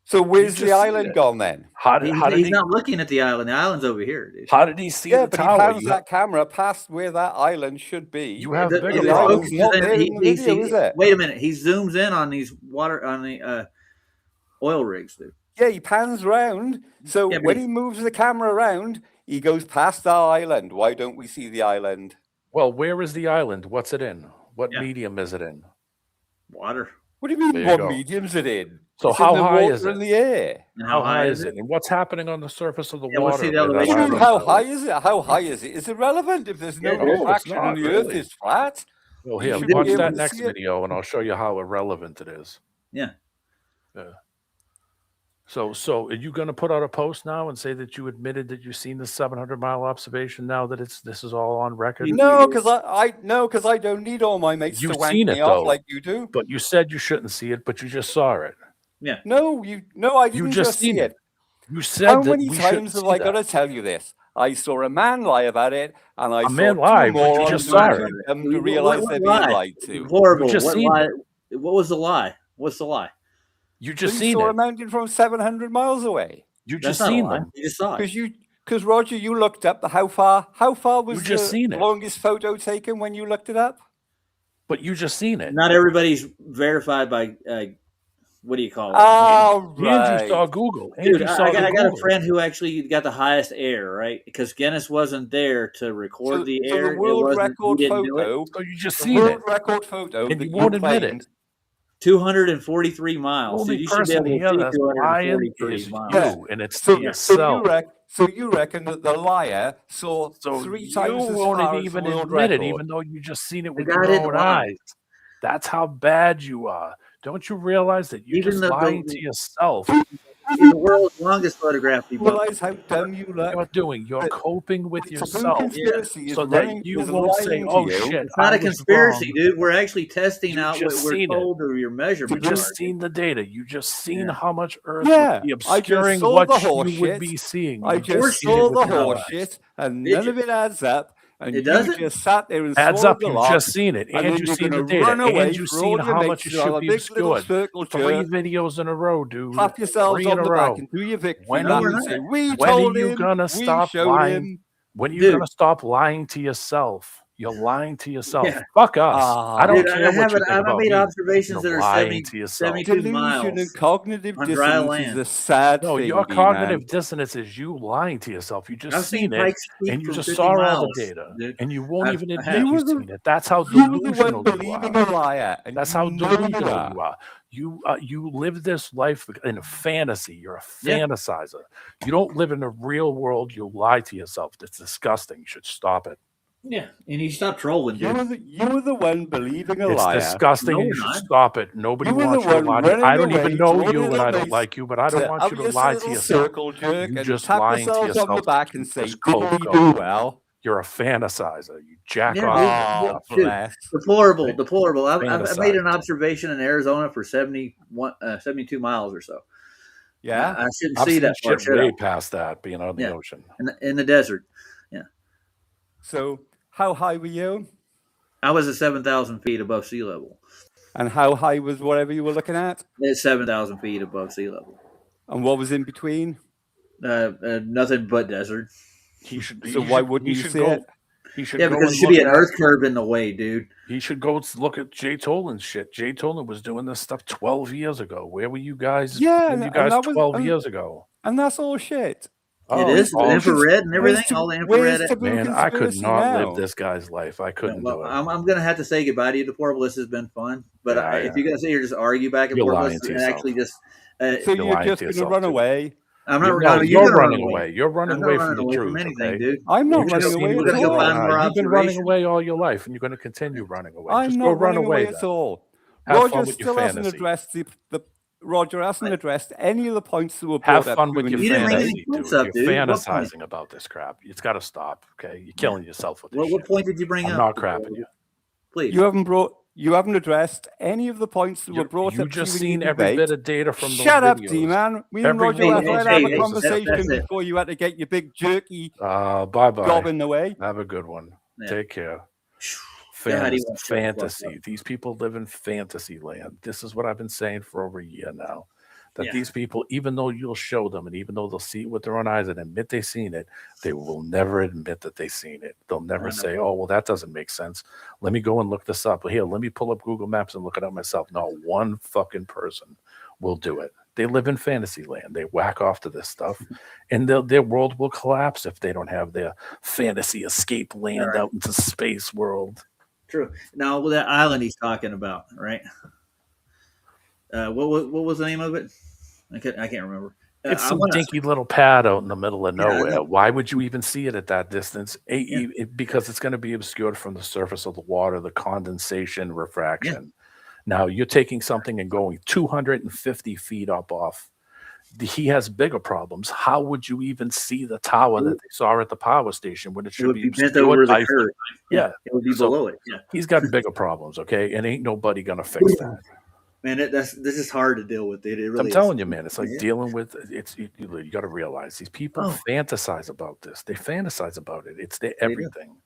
So where's You the just seen island it. gone then? How did He's he? not looking at the island. The island's over here, dude. How did he see Yeah, the but tower? he pans that camera past where that island should be. You have The- bigger the problems. island's not there in the video, is it? Wait a minute. He zooms in on these oil rigs, dude. Yeah, he pans round. So Yeah, but when he moves the camera around, he goes past our island. Why don't we see the island? Well, where is the island? What's it in? What Yeah. medium is it in? Water. What do you mean? There you What go. medium's it in? So It's how in the high water is in it? the air. And How high is it? And what's happening on the surface of the Yeah, let's water? see the where that What do you elevation. mean, island how high is? is it? How high is it? It's irrelevant if there's no Yeah, no, it's refraction not and the Earth really. is flat. Well, You here, should watch be able that to next see it. video, and I'll show you how irrelevant it is. Yeah. Yeah. So are you going to put out a post now and say that you admitted that you've seen the 700-mile observation now that this is all on record? No, because I don't need all my mates You've to wank seen me it, off though. like you do. But you said you shouldn't see it, but you just saw it. Yeah. No, I didn't You just just see seen it. it. You said How that many we shouldn't times have see I got that. to tell you this? I saw a man lie about it, and I A saw man two lie, but you morons just who saw actually it. come to realize they're being lie? lied to. Horrible. You just What seen lie? it. What was the lie? What's the lie? You So just you seen saw a it. mountain from 700 miles away. You That's just not a seen lie. them. You just saw it. Because Roger, you looked up how far was You just the seen it. longest photo taken when you looked it up? But you just seen it. Not everybody's verified by what do you call it? Oh, And you right. saw Google. And Dude, you I saw got a Google. friend who actually got the highest air, right? Because Guinness wasn't there to record So the the air. world he record didn't do it. photo, So you just the seen it. world record photo And that you won't admit claimed, it. 243 The miles. So only you should be person able to here see that's lying 243 is miles. Yeah. you, and it's So to you yourself. reckon that the liar saw So 3 you times as won't far as the even world admit it, record? even though you just seen it The with guy your didn't own lie. eyes. That's how bad you are. Don't you realize that you're Even just the- lying to yourself? The world's longest photograph. You realize how dumb you look? You're doing. You're But coping with The taboo yourself, conspiracy is so that running, you is won't say, lying to "Oh you. shit, It's not I a was conspiracy, wrong." dude. We're actually testing You out what just we're seen it. told or your You measurements just are. seen the data. You just seen Yeah. how much Earth Yeah, would be I just obscuring saw what the horse you would shit. be seeing. I You just seen it saw with the your horse eyes. shit, and Did none you? of it adds up. And It you doesn't? just sat there and Adds swallowed up. the You lot, just seen it, and and then you you're seen going the to data, run away and you for all seen your how mates much it and have should a be big little obscured. circle 3 jerk, videos in a row, dude. clap yourselves 3 in on a the back row. and do your victory When lap are and you- say, we When are told you him, gonna we stop showed lying? him. When are you Dude. gonna stop lying to yourself? You're lying to yourself. Yeah. Fuck us. I don't Dude, care what you think I've about made me. observations that You're are lying to yourself. 72 Delusion miles and cognitive on dry dissonance is land. a sad No, thing, your D-man. cognitive dissonance is you lying to yourself. You just I've seen seen it, Pikes Peak and you from just 50 saw all miles, the data, dude. and you won't I've- even I admit have. you've seen it. That's how You were the one delusional you believing are. a liar. And That's you how know you delusional are. you are. You live this life in a fantasy. You're a Yeah. fantasizer. You don't live in the real world. You lie to yourself. That's disgusting. You should stop it. Yeah, and you stop trolling, You dude. were the one believing a It's liar. disgusting, No, and you we're should not. stop it. Nobody You were wants the you to one lie. To, I running don't away even know to you, order and I don't mates like you, but I don't to want you have to your lie to little yourself. circle jerk You and just tap lying to yourselves on the yourself. back You and say, just didn't we coco. do well? You're a fantasizer. You jack Yeah, off. dude. and Oh, stuff. Dude, bless. deplorable. I've made an Fantasize. observation in Arizona for 72 miles or so. Yeah? I shouldn't I've see seen that far, shit should way I? past that being out in the Yeah. ocean. In the desert. So, how high were you? I was at 7,000 feet above sea level. And how high was whatever you were looking at? It's 7,000 feet above sea level. And what was in between? Nothing but desert. He should. So he why should- wouldn't he you should see go? it? He should Yeah, go because and it should be look an at- earth curve in the way, dude. He should go look at Jay Tolan's shit. Jay Tolan was doing this stuff 12 years ago. Where were you guys? Yeah, where were and- you and guys that was- 12 and- years ago. And that's all shit. Oh, It is all infrared and everything. Where's All the where's infrared. taboo Man, I could conspiracy not now? live this guy's life. I couldn't Well, do it. I'm going to have to say goodbye to you, Deplorable. This has been fun. But Yeah, if you're going to sit here just argue back and You're forth, lying let's to yourself. actually just. So You're you're lying just to going to yourself, run too. away? I'm not. No, you're you're gonna running run away. You're running I'm not away running from the away truth. from anything, Okay? dude. I'm not You just running seen away it We're with at gonna your go own all. find more eyes. You've been running observations. away all your life, and you're going to continue running away. I'm Just go not run running away. away at then. all. Have Roger fun with your still hasn't fantasy. addressed the Roger hasn't addressed any of the points that were Have brought up. fun with during your You the didn't bring debate. any fantasy, dude. points up, You're dude. What point? fantasizing about this crap. It's got to stop. Okay, you're killing yourself with this What shit. point did you bring I'm up? not crapping you. Please. You haven't brought You haven't addressed any of the points that were brought You up to just you in seen your every debate. bit of data from those Shut up, videos. D-man. Me and Every Roger one were of trying those to have a videos. conversation it. before you had to get your big jerky Bye-bye. gob in the way. Have a good one. Yeah. Take care. God, he wants to shut the fuck Fantasy. These people live in fantasy land. This is what I've been saying for over a year now. That Yeah. these people, even though you'll show them and even though they'll see it with their own eyes and admit they've seen it, they will never admit that they've seen it. They'll never say, oh, well, that doesn't make sense. Let me go and look this up. Here, let me pull up Google Maps and look it up myself. Not one fucking person will do it. They live in fantasy land. They whack off to this stuff, and their world will collapse if they don't have their fantasy escape land out into space world. True. Now, with that island he's talking about, right? What was the name of it? I can't remember. It's some dinky little pad out in the middle of nowhere. know. Why would you even see it at that distance? Because it's going to be obscured from the surface of the water, the condensation, refraction. Now, you're taking something and going 250 feet up off. He has bigger problems. How would you even see the tower that they saw at the power station when it should be bent over the curve? Yeah. It would be below it. Yeah. He's got bigger problems, okay? And ain't nobody going to fix that. Man, this is hard to deal with. It really I'm is. telling you, man, it's like dealing with you got to realize these people fantasize about this. They fantasize about it. It's their everything.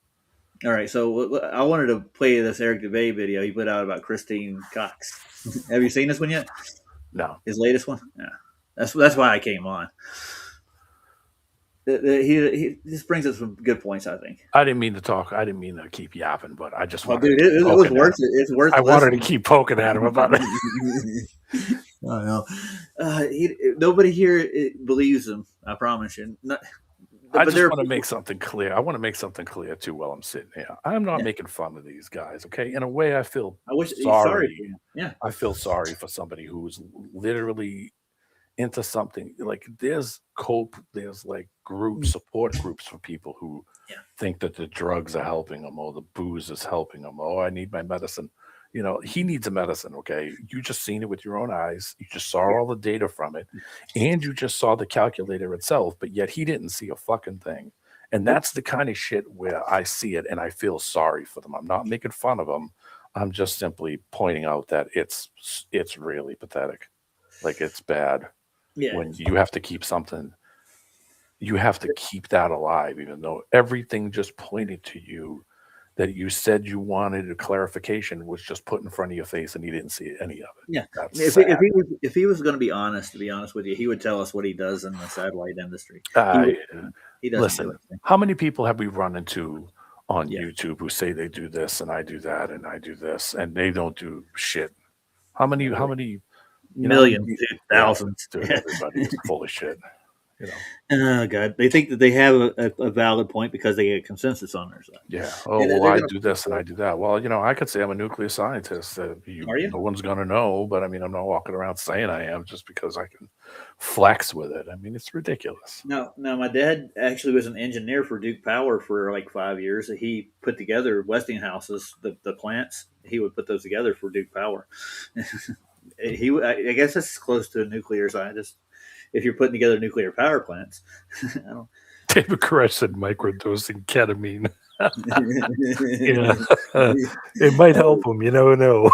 All right, so I wanted to play this Eric DeBay video he put out about Christine Cox. Have you seen this one yet? No. His latest one? Yeah. That's why I came on. He just brings up some good points, I think. I didn't mean to talk. I didn't mean to keep yapping, but I just wanted dude, it was worth it. It's worth. I wanted to keep poking at him about it. I know. Nobody here believes him. I promise you. I just want to make something clear. I want to make something clear too while I'm sitting here. I'm not making fun of these guys. Okay, in a way, I feel sorry. Yeah, I feel sorry for somebody who's literally into something. Like there's like support groups for people who think that the drugs are helping them or the booze is helping them. Oh, I need my medicine. You know, he needs a medicine, okay? You just seen it with your own eyes. You just saw all the data from it, and you just saw the calculator itself, but yet he didn't see a fucking thing. And that's the kind of shit where I see it and I feel sorry for them. I'm not making fun of them. I'm just simply pointing out that it's really pathetic. Like it's bad. Yeah. When you have to keep something, you have to keep that alive, even though everything just pointed to you that you said you wanted a clarification was just put in front of your face and you didn't see any of it. Yeah. That's if he was going to be honest, to be honest with you, he would tell us what he does in the satellite industry. He doesn't. Listen, how many people have we run into on YouTube who say they do this and I do that and I do this and they don't do shit? How many millions, thousands? Dude, everybody is full of shit. You know. Oh God, they think that they have a valid point because they get consensus on their side. Yeah. Oh, well, I do this and I do that. Well, I could say I'm a nuclear scientist. Are you? No one's gonna know, but I mean, I'm not walking around saying I am just because I can flex with it. I mean, it's ridiculous. No. My dad actually was an engineer for Duke Power for like 5 years. He put together Westinghouse's the plants. He would put those together for Duke Power. I guess that's close to a nuclear scientist. If you're putting together nuclear power plants, David Koresh said microdosing ketamine. It might help him. You never know.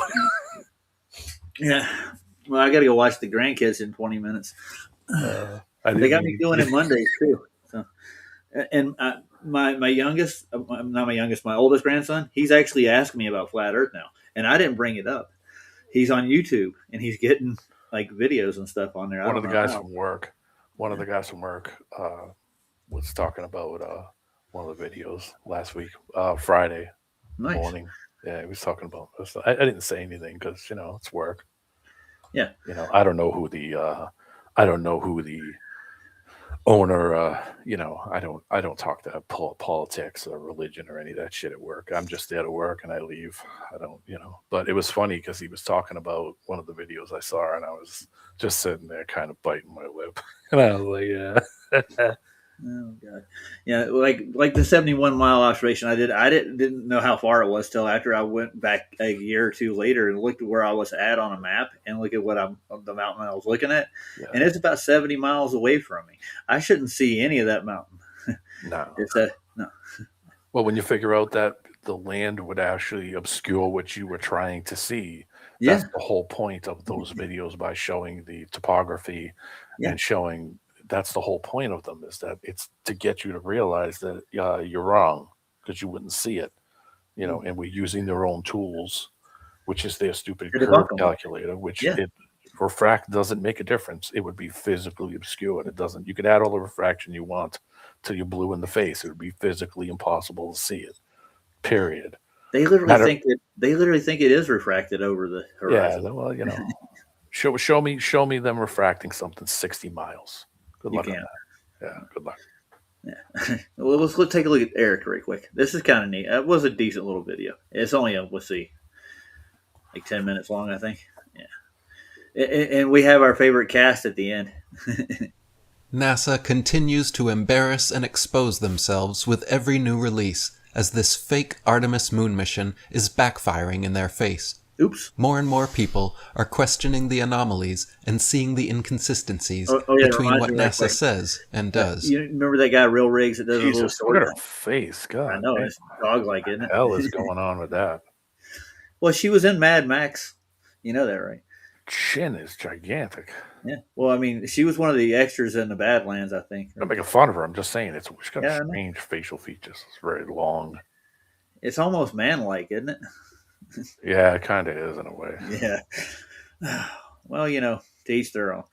Yeah. Well, I got to go watch the grandkids in 20 minutes. They got me doing it Mondays too. So, and my oldest grandson, he's actually asking me about flat Earth now, and I didn't bring it up. He's on YouTube and he's getting like videos and stuff on there. One of the guys from work was talking about one of the videos last week, Friday morning. Yeah, he was talking about this. I didn't say anything because it's work. Yeah. I don't know who the owner. I don't talk to politics or religion or any of that shit at work. I'm just there to work and I leave. I don't. But it was funny because he was talking about one of the videos I saw and I was just sitting there kind of biting my lip and I was like, yeah. Oh God, yeah, like the 71-mile observation I didn't know how far it was till after I went back a year or two later and looked at where I was at on a map and look at the mountain I was looking at, and it's about 70 miles away from me. I shouldn't see any of that mountain. No, no. Well, when you figure out that the land would actually obscure what you were trying to see. Yeah. That's the whole point of those videos by showing the topography Yeah. and showing that's the whole point of them is that it's to get you to realize that you're wrong because you wouldn't see it, and we're using their own tools, which is their stupid To curve debunk 'em. calculator, which Yeah. it refract doesn't make a difference. It would be physically obscured. It doesn't. You could add all the refraction you want till you're blue in the face. It would be physically impossible to see it. Period. They literally Matter- think it is refracted over the Yeah. horizon. Well, show me them refracting something 60 miles. Good You luck on can't. that. Yeah. Good luck. Yeah. Well, let's take a look at Eric real quick. This is kind of neat. It was a decent little video. It's only let's see, like 10 minutes long, I think. Yeah. And we have our favorite cast at the end. NASA continues to embarrass and expose themselves with every new release as this fake Artemis moon mission is backfiring in their face. Oops. More and more people are questioning the anomalies and seeing the inconsistencies yeah, between what me right NASA quick. says and does. You remember that guy, Real Rigs, that does a little Jesus, story? look at her face. God. I know, dang. it's dog-like, isn't What it? the hell is going on with that? Well, she was in Mad Max. You know that, right? Chin is gigantic. Yeah. Well, I mean, she was one of the extras in the Badlands, I think. I'm not making fun of her. I'm just saying she's got Yeah, I know. strange facial features. It's very long. It's almost man-like, isn't it? Yeah, it kind of is in a way. Yeah. Well, to each their own.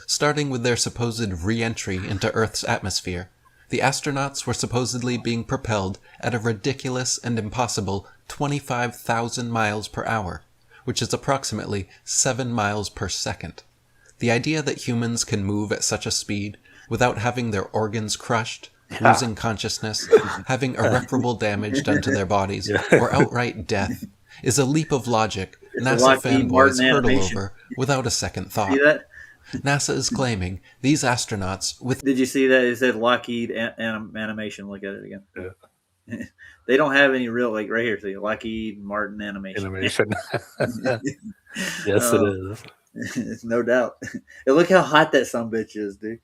Starting with their supposed re-entry into Earth's atmosphere, the astronauts were supposedly being propelled at a ridiculous and impossible 25,000 miles per hour, which is approximately 7 miles per second. The idea that humans can move at such a speed without having their organs crushed, losing consciousness, having irreparable damage done to their bodies, or outright death is a leap of logic NASA Lockheed fanboys Martin hurtle animation. over without a second thought. See that? NASA is claiming these astronauts with Did you see that? It said Lockheed animation. Look at it again. Yeah. They don't have any real, like right here. See, Lockheed Martin animation. Animation. Yes, it is. No doubt. And look how hot that sumbitch is, dude.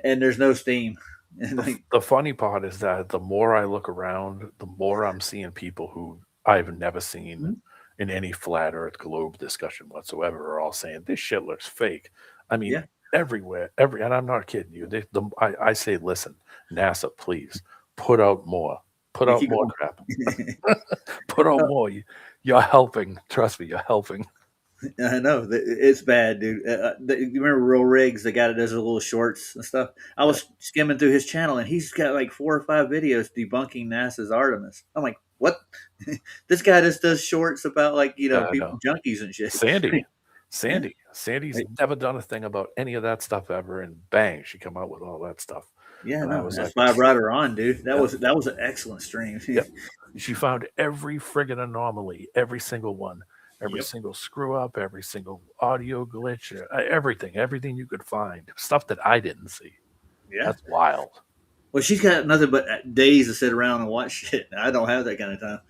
And there's no steam. The funny part is that the more I look around, the more I'm seeing people who I've never seen in any flat Earth globe discussion whatsoever are all saying this shit looks fake. I mean, everywhere, and I'm not kidding you. I say, listen, NASA, please put out more. Put out more crap. Put out more. You're helping. Trust me, you're helping. I know it's bad, dude. You remember Real Rigs, the guy that does the little shorts and stuff? I was skimming through his channel, and he's got like 4 or 5 videos debunking NASA's Artemis. I'm like, what? This guy just does shorts about people, junkies and shit. Sandy's never done a thing about any of that stuff ever, and bang, she come out with all that stuff. Yeah, And I was that's like, why I brought her on, dude. That was an excellent stream. Yep. She found every friggin' anomaly, every single one. Every single screw up, every single audio glitch, everything you could find, stuff that I didn't see. Yeah, that's wild. Well, she's got nothing but days to sit around and watch shit. I don't have that kind of time.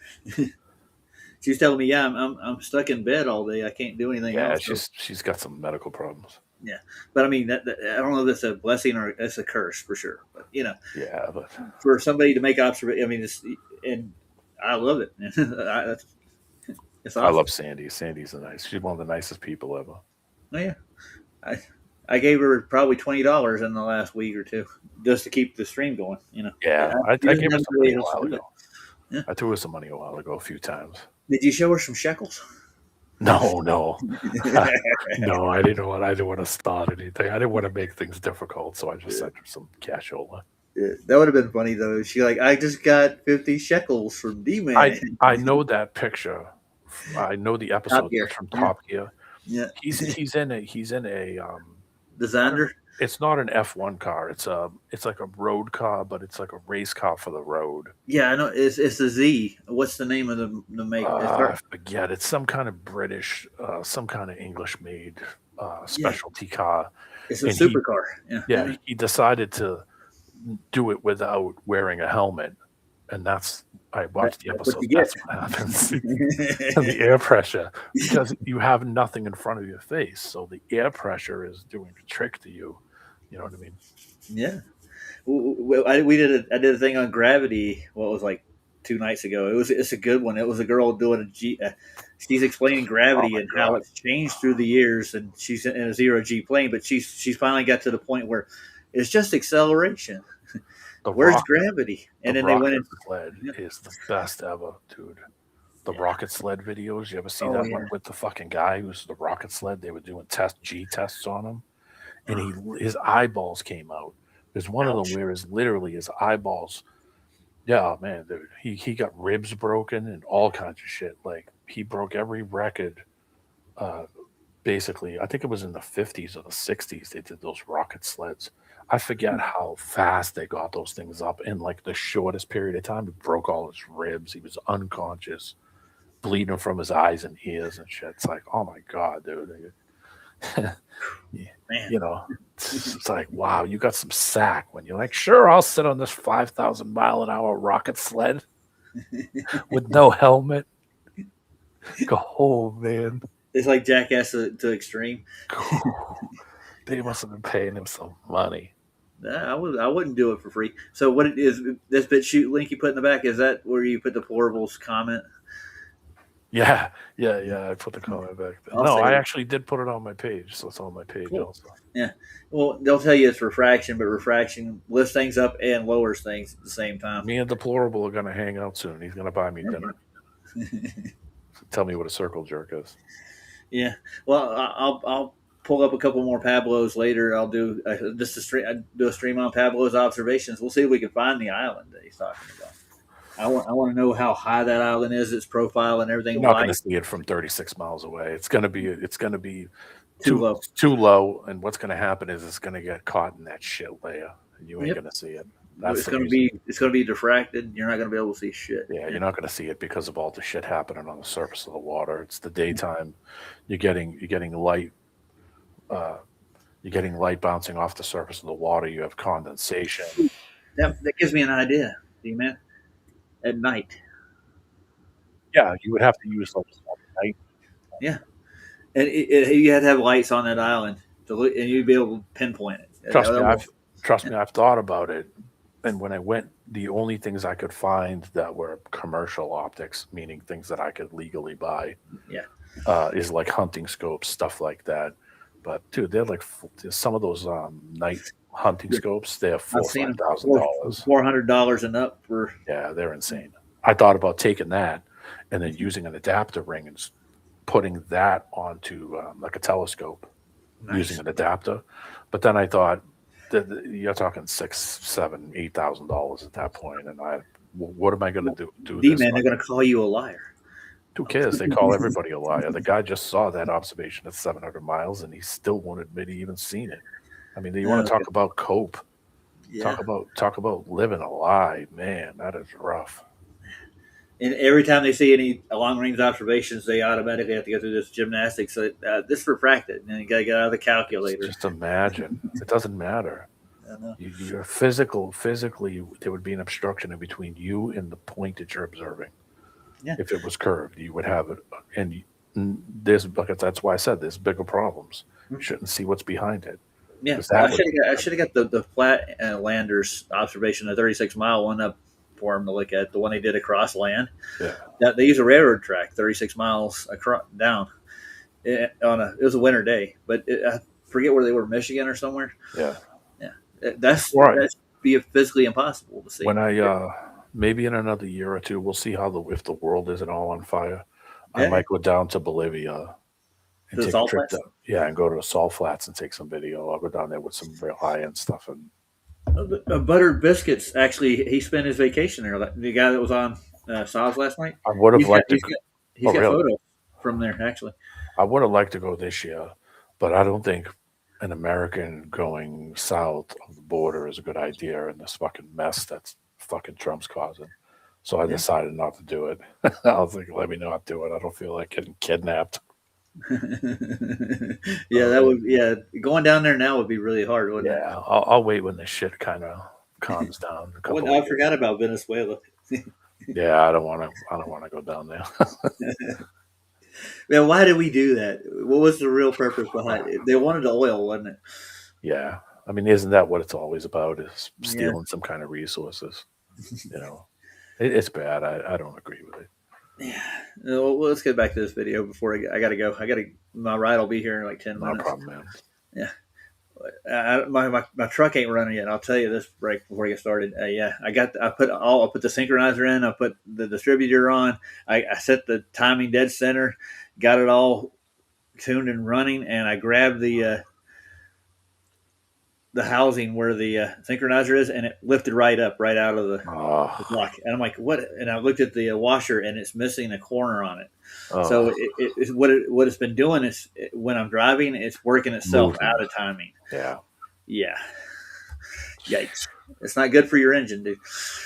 She's telling me, I'm stuck in bed all day. I can't do anything else. Yeah, she's got some medical problems. Yeah, but I mean, I don't know if that's a blessing or it's a curse for sure. But yeah, but for somebody to make observation, I mean, and I love it. It's awesome. I love Sandy. Sandy's she's one of the nicest people ever. Oh yeah, I gave her probably $20 in the last week or two just to keep the stream going. Yeah, I gave her some money a else to while do it. ago. Yeah. I threw her some money a while ago, a few times. Did you show her some shekels? No, no, I didn't want to start anything. I didn't want to make things difficult, so I just sent her some cashola. Yeah, that would have been funny though. She I just got 50 shekels from D-Man. I know that picture. I know the episode from Top Gear. Yeah, he's in a the Xander. It's not an F1 car. It's like a road car, but it's like a race car for the road. Yeah, I know. It's a Z. What's the name of the make? I forget. It's some kind of British, some kind of English made specialty car. It's a supercar. Yeah, he decided to do it without wearing a helmet, and I watched the episode. That's what happens. And the air pressure, because you have nothing in front of your face, so the air pressure is doing a trick to you. You know what I mean? Yeah. I did a thing on gravity. What was like 2 nights ago. It's a good one. It was a girl doing a G. She's explaining gravity and how it's changed through the years, and she's in a 0G plane, but she's finally got to the point where it's just acceleration. Where's gravity? And then they went in. Sled is the best ever, dude. The rocket sled videos. You ever see that one with the fucking guy who's the rocket sled? They were doing G tests on him, and his eyeballs came out. There's one of them where his eyeballs. Yeah, man, dude, he got ribs broken and all kinds of shit. Like he broke every record. Basically, I think it was in the 50s or the 60s. They did those rocket sleds. I forget how fast they got those things up in like the shortest period of time. He broke all his ribs. He was unconscious, bleeding from his eyes and ears and shit. It's like, oh my god, dude. Man. You know, it's like, wow, you got some sack when you're like, sure, I'll sit on this 5,000-mile-an-hour rocket sled with no helmet. Go, oh man. It's like Jackass to extreme. They must have been paying him some money. I wouldn't do it for free. So what it is, this BitChute link you put in the back, is that where you put the Deplorables comment? Yeah. I put the comment back there. No, I actually did put it on my page, so it's on my page also. Yeah. Well, they'll tell you it's refraction, but refraction lifts things up and lowers things at the same time. Me and Deplorable are going to hang out soon. He's going to buy me dinner. Tell me what a circle jerk is. Yeah. Well, I'll pull up a couple more Pablos later. I'll do just a stream on Pablo's observations. We'll see if we can find the island that he's talking about. I want to know how high that island is, its profile, and everything. You're not going to see it from 36 miles away. It's going to be too low. Too low, and what's going to happen is it's going to get caught in that shit layer, and you ain't going to see it. It's going to be diffracted. You're not going to be able to see shit. Yeah, you're not going to see it because of all the shit happening on the surface of the water. It's the daytime. You're getting light. You're getting light bouncing off the surface of the water. You have condensation. That gives me an idea, man. At night. Yeah, you would have to use like at night. Yeah, and you had to have lights on that island to look, and you'd be able to pinpoint it. Trust me, I've thought about it. And when I went, the only things I could find that were commercial optics, meaning things that I could legally buy, is like hunting scopes, stuff like that. But dude, they're like some of those night hunting scopes. They have $4,000, $400 and up for. Yeah, they're insane. I thought about taking that and then using an adapter ring and putting that onto like a telescope, using an adapter. But then I thought that you're talking $6,000, $7,000, $8,000 at that point, and what am I going to do? D-man, they're going to call you a liar. Who cares? They call everybody a liar. The guy just saw that observation at 700 miles, and he still won't admit he even seen it. I mean, you want to talk about cope? Yeah. Talk about living a lie, man. That is rough. And every time they see any long range observations, they automatically have to go through this gymnastics. So, this refracted, and you got to get out of the calculator. Just imagine. It doesn't matter. You're physically, there would be an obstruction in between you and the point that you're observing. Yeah. If it was curved, you would have it, and that's why I said there's bigger problems. You shouldn't see what's behind it. Yeah, I should have got the flat landers observation, the 36-mile one up for him to look at, the one they did across land. Yeah, they use a railroad track 36 miles across down. It was a winter day, but I forget where they were, Michigan or somewhere. Yeah. That's right. That'd be physically impossible to see. When maybe in another year or two, we'll see if the world isn't all on fire. I might go down to Bolivia and take a trip down. Yeah, and go to the salt flats and take some video. I'll go down there with some real high-end stuff. And Buttered Biscuits, actually, he spent his vacation there. The guy that was on Sals last night. I would have liked to. He's got photos from there, actually. I would have liked to go this year, but I don't think an American going south of the border is a good idea in this fucking mess that's fucking Trump's causing. So I decided not to do it. I was like, let me not do it. I don't feel like getting kidnapped. Going down there now would be really hard, wouldn't it? Yeah, I'll wait when this shit kind of calms down. I forgot about Venezuela. Yeah, I don't want to go down there. Man, why did we do that? What was the real purpose behind it? They wanted the oil, wasn't it? Yeah, I mean, isn't that what it's always about? Is stealing some kind of resources, you know? It's bad. I don't agree with it. Yeah. Well, let's get back to this video before I got to go. My ride will be here in like 10 No minutes. problem, man. Yeah. My truck ain't running yet. I'll tell you this break before we get started. I put the synchronizer in. I put the distributor on. I set the timing dead center, got it all tuned and running, and I grabbed the housing where the synchronizer is, and it lifted right up, right out of the block. And I'm like, what? And I looked at the washer, and it's missing a corner on it. So what it's been doing is when I'm driving, it's working itself out of timing. Yeah. Yikes. It's not good for your engine, dude.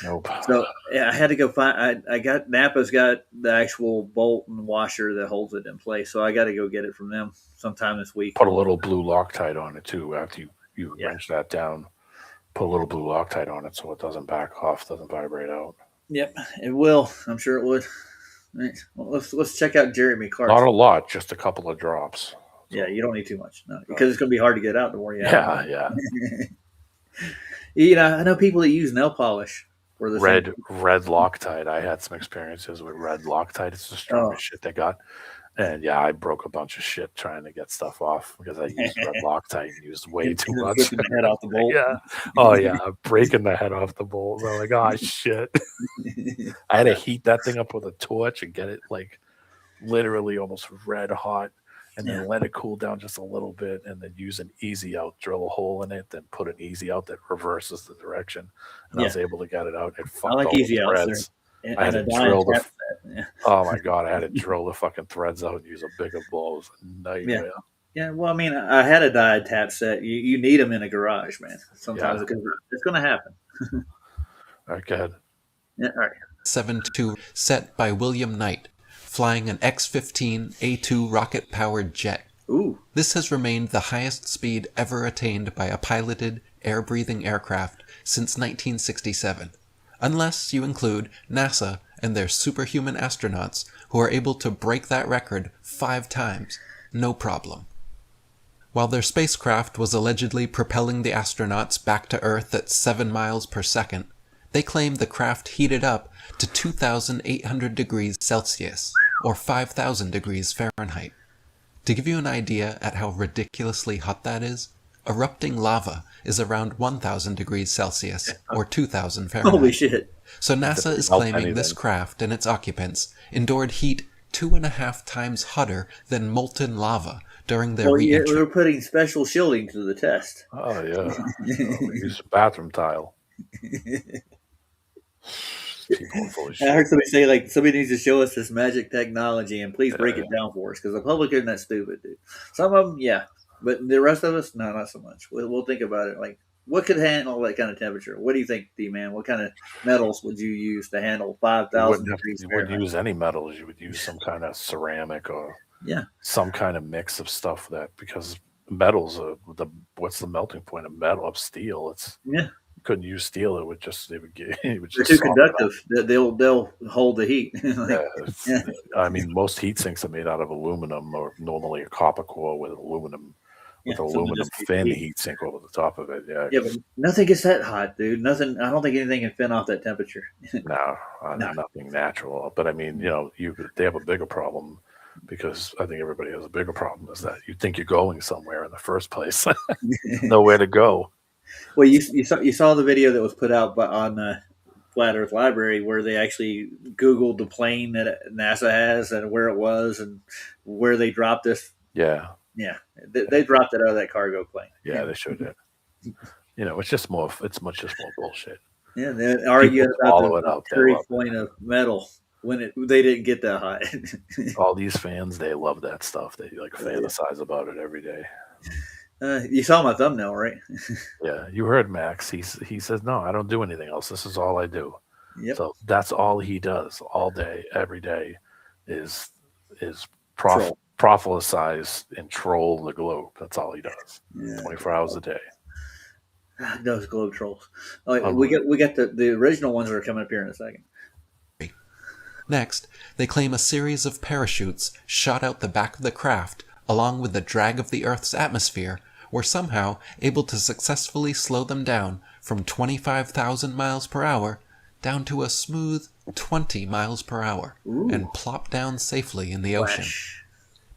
Nope. So I had to go find. I got Napa's got the actual bolt and washer that holds it in place. So I got to go get it from them sometime this week. Put a little blue Loctite on it too after you wrench that down. Put a little blue Loctite on it so it doesn't back off, doesn't vibrate out. Yep, it will. I'm sure it would. Right. Well, let's check out Jeremy Clark. Not a lot, just a couple of drops. Yeah, you don't need too much, because it's going to be hard to get out the more you have. Yeah. I know people that use nail polish for the red Loctite. I had some experiences with red Loctite. It's the strongest shit they got. And yeah, I broke a bunch of shit trying to get stuff off because I used red Loctite and used way too much. Ripping the head off the bolt. Yeah. Oh yeah, breaking the head off the bolt. I'm like, oh shit. I had to heat that thing up with a torch and get it like literally almost red hot, and then let it cool down just a little bit, and then use an easy out, drill a hole in it, then put an easy out that reverses the direction, and I was able to get it out. It fucked all easy the threads. I had to drill oh my god, I had to drill the fucking threads out and use a bigger blow. It was a nightmare. Yeah, well, I mean, I had a diode tap set. You need them in a garage, man. Sometimes because it's going to happen. All right, go ahead. Yeah, all right. 7.2 set by William Knight, flying an X-15 A2 rocket-powered jet. Ooh. This has remained the highest speed ever attained by a piloted, air-breathing aircraft since 1967, unless you include NASA and their superhuman astronauts who are able to break that record 5 times, no problem. While their spacecraft was allegedly propelling the astronauts back to Earth at 7 miles per second, they claim the craft heated up to 2,800 degrees Celsius, or 5,000 degrees Fahrenheit. To give you an idea at how ridiculously hot that is, erupting lava is around 1,000 degrees Celsius, or 2,000 Fahrenheit. Holy shit. So NASA is claiming this craft and its occupants endured heat 2.5 times hotter than molten lava during their re-entry. We're putting special shielding to the test. Oh, yeah. We use bathroom tile. I heard somebody say, like, somebody needs to show us this magic technology and please break it down for us, because the public isn't that stupid, dude. Some of them, yeah, but the rest of us, no, not so much. We'll think about it. Like, what could handle that kind of temperature? What do you think, D-Man? What kind of metals would you use to handle 5,000 degrees? You wouldn't use any metals. You would use some kind of ceramic or some kind of mix of stuff because metals, what's the melting point of metal, of steel? You couldn't use steel. They're too conductive. They'll hold the heat. I mean, most heat sinks are made out of aluminum, or normally a copper core with aluminum thin heat sink over the top of it. Yeah, but nothing gets that hot, dude. Nothing. I don't think anything can fin off that temperature. No, nothing natural. But I mean, they have a bigger problem, because I think everybody has a bigger problem, is that you think you're going somewhere in the first place, nowhere to go. Well, you saw the video that was put out on Flat Earth Library, where they actually Googled the plane that NASA has and where it was and where they dropped this. Yeah. Yeah, they dropped it out of that cargo plane. Yeah, they sure did. It's just more bullshit. Yeah, they argue about the very point of metal when they didn't get that hot. All these fans, they love that stuff. They fantasize about it every day. You saw my thumbnail, right? Yeah, you heard Max. He says, no, I don't do anything else. This is all I do. Yep. So that's all he does all day, every day, is proselytize and troll the globe. That's all he does. 24 hours a day. Those globe trolls. We got the original ones that are coming up here in a second. Next, they claim a series of parachutes shot out the back of the craft, along with the drag of the Earth's atmosphere, were somehow able to successfully slow them down from 25,000 miles per hour down to a smooth 20 miles per hour, and plop down safely in the ocean. Flash.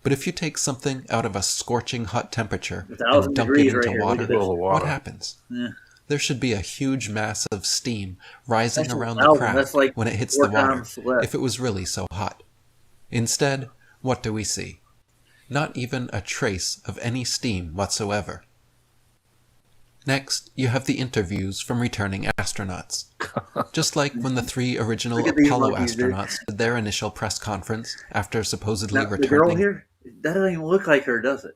But if you take something out of a scorching hot temperature 1,000 and dunk it degrees into right here. Look water, at this. what happens? Yeah. There should be a huge mass of steam rising That's around 1,000. the craft That's like when it hits 4 the water, times less. if it was really so hot. Instead, what do we see? Not even a trace of any steam whatsoever. Next, you have the interviews from returning astronauts. Just like when the 3 original Look at these Apollo monkeys, dude. astronauts did their initial press conference after supposedly Now, the girl returning. here, that doesn't even look like her, does it?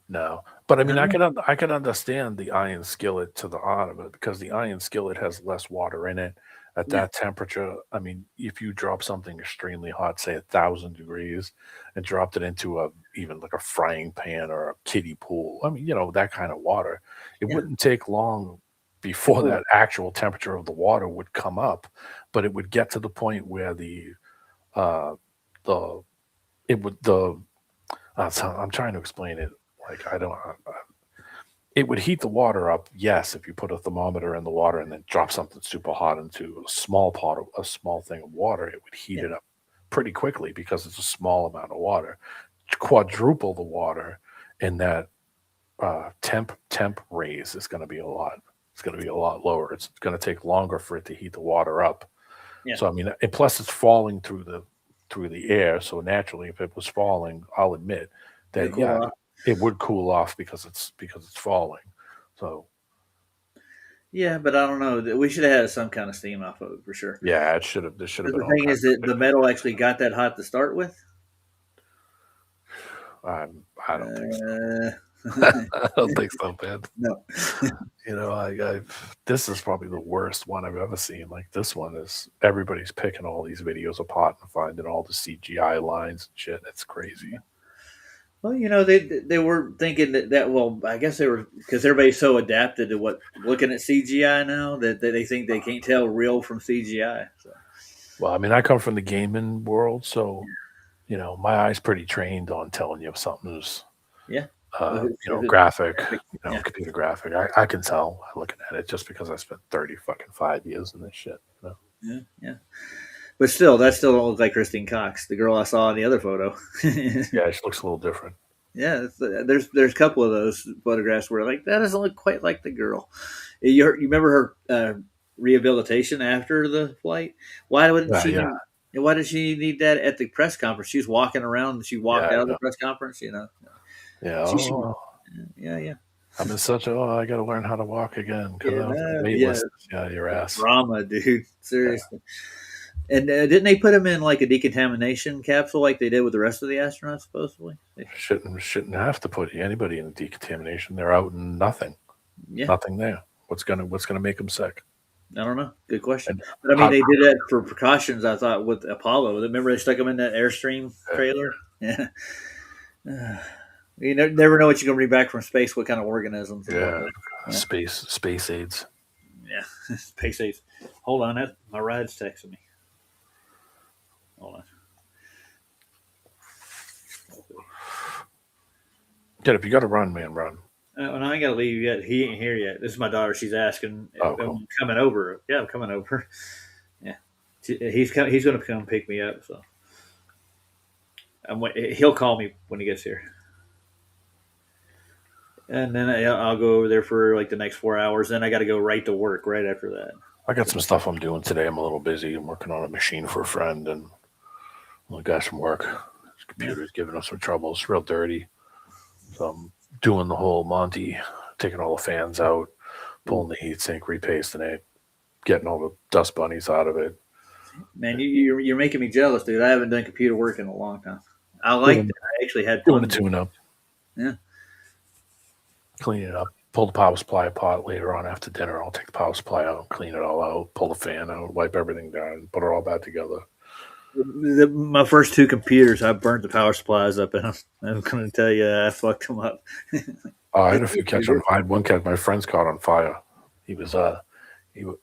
No, but I mean, I can understand the iron skillet to the art of it, because the iron skillet has less water in it at that temperature. I mean, if you drop something extremely hot, say 1,000 degrees, and dropped it into even like a frying pan or a kiddie pool, I mean, that kind of water, it wouldn't take long before that actual temperature of the water would come up, but it would get to the point where I'm trying to explain it. Like, it would heat the water up, yes, if you put a thermometer in the water and then drop something super hot into a small thing of water, it would heat it up pretty quickly because it's a small amount of water. Quadruple the water, and that temp raise is going to be a lot. It's going to be a lot lower. It's going to take longer for it to heat the water up. Yeah. So I mean, and plus it's falling through the air. So naturally, if it was falling, I'll admit that it would cool off because it's falling. So yeah, but I don't know. We should have had some kind of steam off of it for sure. Yeah, it should have. There should have been. The thing is that the metal actually got that hot to start with. I don't think so. I don't think so, man. No. This is probably the worst one I've ever seen. Like, this one is, everybody's picking all these videos apart and finding all the CGI lines and shit. It's crazy. Well, they were thinking that well, I guess they were, because everybody's so adapted to looking at CGI now that they think they can't tell real from CGI. So. Well, I mean, I come from the gaming world, so my eye's pretty trained on telling you if something's graphic, computer graphic. I can tell looking at it just because I spent 5 years in this shit. Yeah. But still, that still don't look like Christine Cox, the girl I saw in the other photo. Yeah, she looks a little different. Yeah, there's a couple of those photographs where like that doesn't look quite like the girl. You remember her rehabilitation after the flight? Why did she need that at the press conference? She was walking around and she walked out of the press conference. Yeah. Yeah. I'm in such I got to learn how to walk again. Yeah, your ass. Drama, dude. Seriously. Yeah. And didn't they put him in like a decontamination capsule like they did with the rest of the astronauts, supposedly? Shouldn't have to put anybody in decontamination. They're out in nothing. Yeah. Nothing there. What's gonna make them sick? I don't know. Good question. But I mean, they did that for precautions, I thought, with Apollo. Remember they stuck him in that Airstream trailer? Yeah. You never know what you're going to bring back from space, what kind of organisms. Yeah. Space aids. Yeah, space aids. Hold on. My ride's texting me. Hold on. Dad, if you got to run, man, run. No, I ain't got to leave yet. He ain't here yet. This is my daughter. She's asking if I'm coming over. Yeah, I'm coming over. Yeah. He's going to come pick me up. So he'll call me when he gets here. And then I'll go over there for like the next 4 hours. Then I got to go right to work right after that. I got some stuff I'm doing today. I'm a little busy. I'm working on a machine for a friend, and I got some work. His computer's giving us some trouble. It's real dirty. So I'm doing the whole Monty, taking all the fans out, pulling the heatsink, repasting it, getting all the dust bunnies out of it. Man, you're making me jealous, dude. I haven't done computer work in a long time. I like that. I actually had doing the tune-up. Yeah. Clean it up. Pull the power supply apart later on after dinner. I'll take the power supply out, clean it all out, pull the fan out, wipe everything down, put it all back together. My first 2 computers, I burnt the power supplies up in them. I'm going to tell you, I fucked them up. I had a few catch on fire. I had one catch, my friend's caught on fire. He was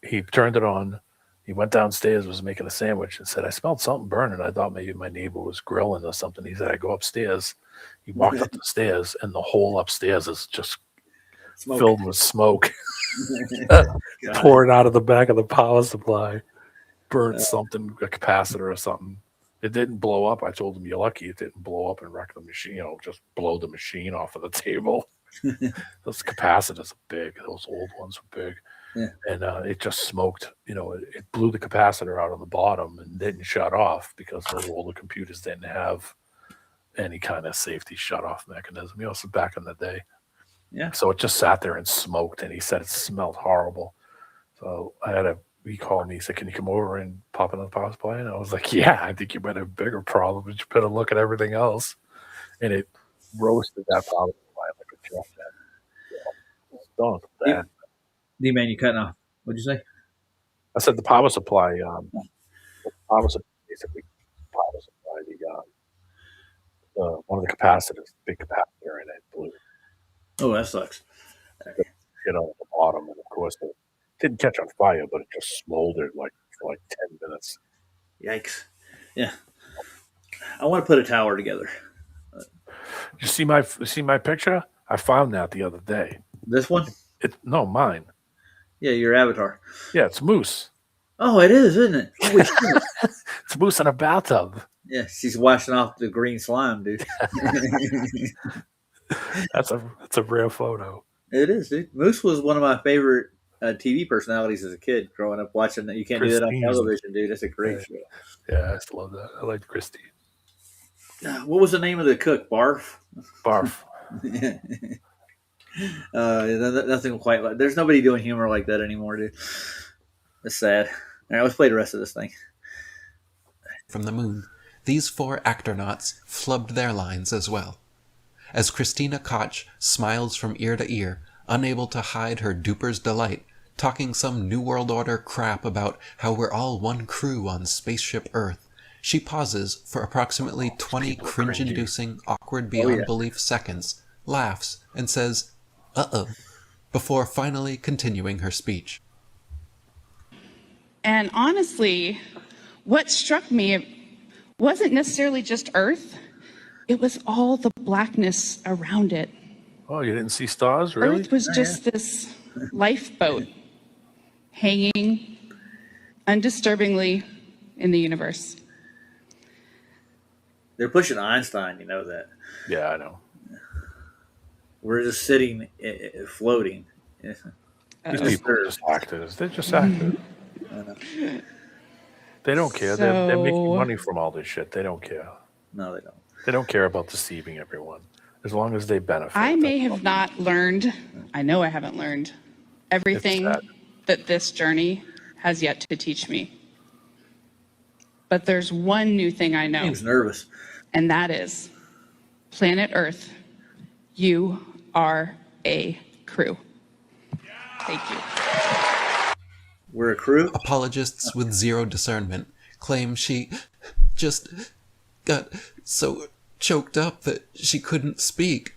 he turned it on. He went downstairs, was making a sandwich, and said, I smelled something burning. I thought maybe my neighbor was grilling or something. He said, I go upstairs. He walked up the stairs, and the whole upstairs is just filled with smoke pouring out of the back of the power supply. burnt something, a capacitor or something. It didn't blow up. I told him, "You're lucky it didn't blow up and wreck the machine. Just blow the machine off of the table." Those capacitors are big. Those old ones were big. Yeah. And it just smoked. It blew the capacitor out on the bottom and didn't shut off because those older computers didn't have any kind of safety shut-off mechanism. So back in the day. Yeah. So it just sat there and smoked, and he said it smelled horrible. So he called me. He said, "Can you come over and pop into the power supply?" And I was like, "Yeah, I think you might have a bigger problem, but you better look at everything else." And it roasted that power supply like a jet. Don't that. D-Man, you cutting off. What'd you say? I said the power supply. Basically power supply. One of the capacitors, big capacitor, and it blew. Oh, that sucks. At the bottom, and of course it didn't catch on fire, but it just smoldered for 10 minutes. Yikes! Yeah, I want to put a tower together. You see my picture? I found that the other day. This one? No, mine. Yeah, your avatar. Yeah, it's Moose. Oh, it is, isn't it? Holy shit. It's Moose in a bathtub. Yeah, she's washing off the green slime, dude. That's a rare photo. It is, dude. Moose was one of my favorite TV personalities as a kid growing up watching that. You can't do that on television, dude. That's a great show. Yeah, I still love that. I like Christine. What was the name of the cook? Barf? Barf. Nothing quite like. There's nobody doing humor like that anymore, dude. It's sad. All right, let's play the rest of this thing. From the moon, these 4 actronauts flubbed their lines as well. As Christina Koch smiles from ear to ear, unable to hide her duper's delight, talking some New World Order crap about how we're all one crew on spaceship Earth, she pauses for approximately 20 cringe-inducing, awkward beyond belief seconds, laughs, and says, "Uh-oh," before finally continuing her speech. And honestly, what struck me wasn't necessarily just Earth. It was all the blackness around it. Oh, you didn't see stars, really? Earth was just this lifeboat hanging undisturbingly in the universe. They're pushing Einstein, you know that. Yeah, I know. We're just sitting, floating. These people are just actors. They're just actors. They don't care. They're making money from all this shit. They don't care. No, they don't. They don't care about deceiving everyone. As long as they benefit. I may have not learned, I know I haven't learned everything that this journey has yet to teach me. But there's one new thing I know. Seems nervous. And that is, planet Earth, you are a crew. Thank you. We're a crew? Apologists with zero discernment claim she just got so choked up that she couldn't speak.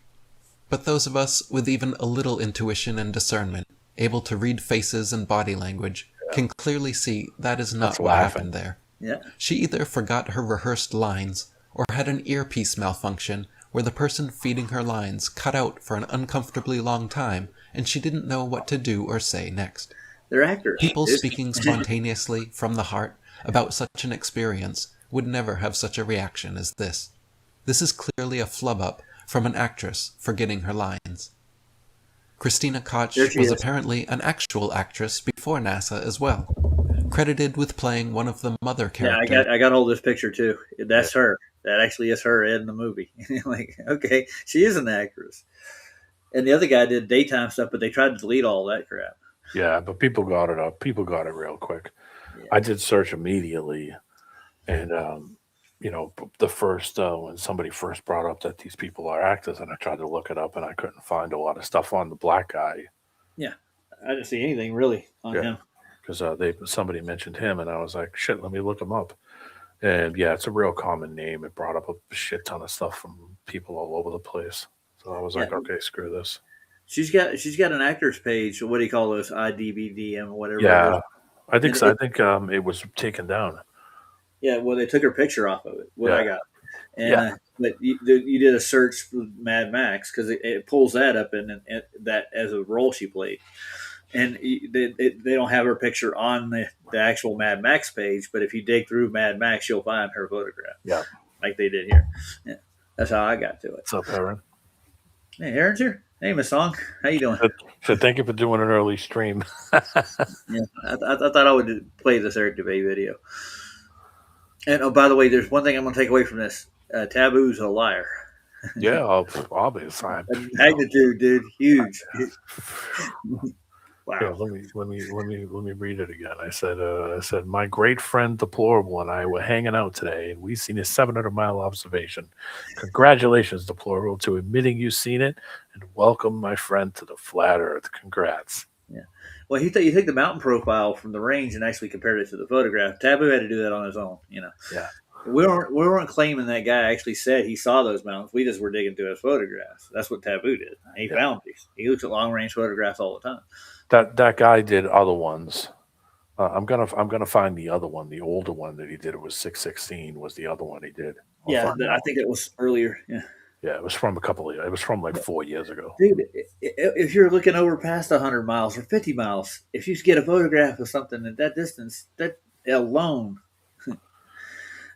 But those of us with even a little intuition and discernment, able to read faces and body language, can clearly see that is not what happened there. Yeah. She either forgot her rehearsed lines or had an earpiece malfunction where the person feeding her lines cut out for an uncomfortably long time and she didn't know what to do or say next. They're actors. People speaking spontaneously from the heart about such an experience would never have such a reaction as this. This is clearly a flub-up from an actress forgetting her lines. Christina Koch was apparently an actual actress before NASA as well, credited with playing one of the mother characters. Yeah, I got hold of this picture too. That's her. That actually is her in the movie. Like, okay, she is an actress. And the other guy did daytime stuff, but they tried to delete all that crap. Yeah, but people got it up. People got it real quick. Yeah. I did search immediately, and the first when somebody first brought up that these people are actors, and I tried to look it up, and I couldn't find a lot of stuff on the black guy. Yeah, I didn't see anything really on him because somebody mentioned him, and I was like, shit, let me look him up. And yeah, it's a real common name. It brought up a shit ton of stuff from people all over the place. So I was like, okay, screw this. She's got an actors page. What do you call those? IDBDM, whatever. Yeah, I think so. I think it was taken down. Yeah, well, they took her picture off of it. I got, and but you did a search for Mad Max because it pulls that up and that as a role she played. and they don't have her picture on the actual Mad Max page, but if you dig through Mad Max, you'll find her photograph. Yeah, like they did here. Yeah, that's how I got to it. What's up, Aaron? Hey, Aaron's here. Hey, Miss Song, how you doing? So thank you for doing an early stream. Yeah, I thought I would play this Eric DeVay video. And oh, by the way, there's one thing I'm going to take away from this. Taboo's a liar. Yeah, obviously. Magnitude, dude, huge. Wow. Yeah, let me read it again. I said, my great friend Deplorable and I were hanging out today, and we seen a 700-mile observation. Congratulations, Deplorable, to admitting you seen it, and welcome, my friend, to the flat Earth. Congrats. Yeah. Well, you take the mountain profile from the range and actually compared it to the photograph. Taboo had to do that on his own. Yeah. We weren't claiming that guy actually said he saw those mountains. We just were digging through his photographs. That's what Taboo did. He found these. He looks at long range photographs all the time. That guy did other ones. I'm gonna find the other one, the older one that he did. It was 616 was the other one he did. I think it was earlier. Yeah. Yeah, it was from it was from like 4 years ago. Dude, if you're looking over past 100 miles or 50 miles, if you get a photograph of something at that distance, that alone,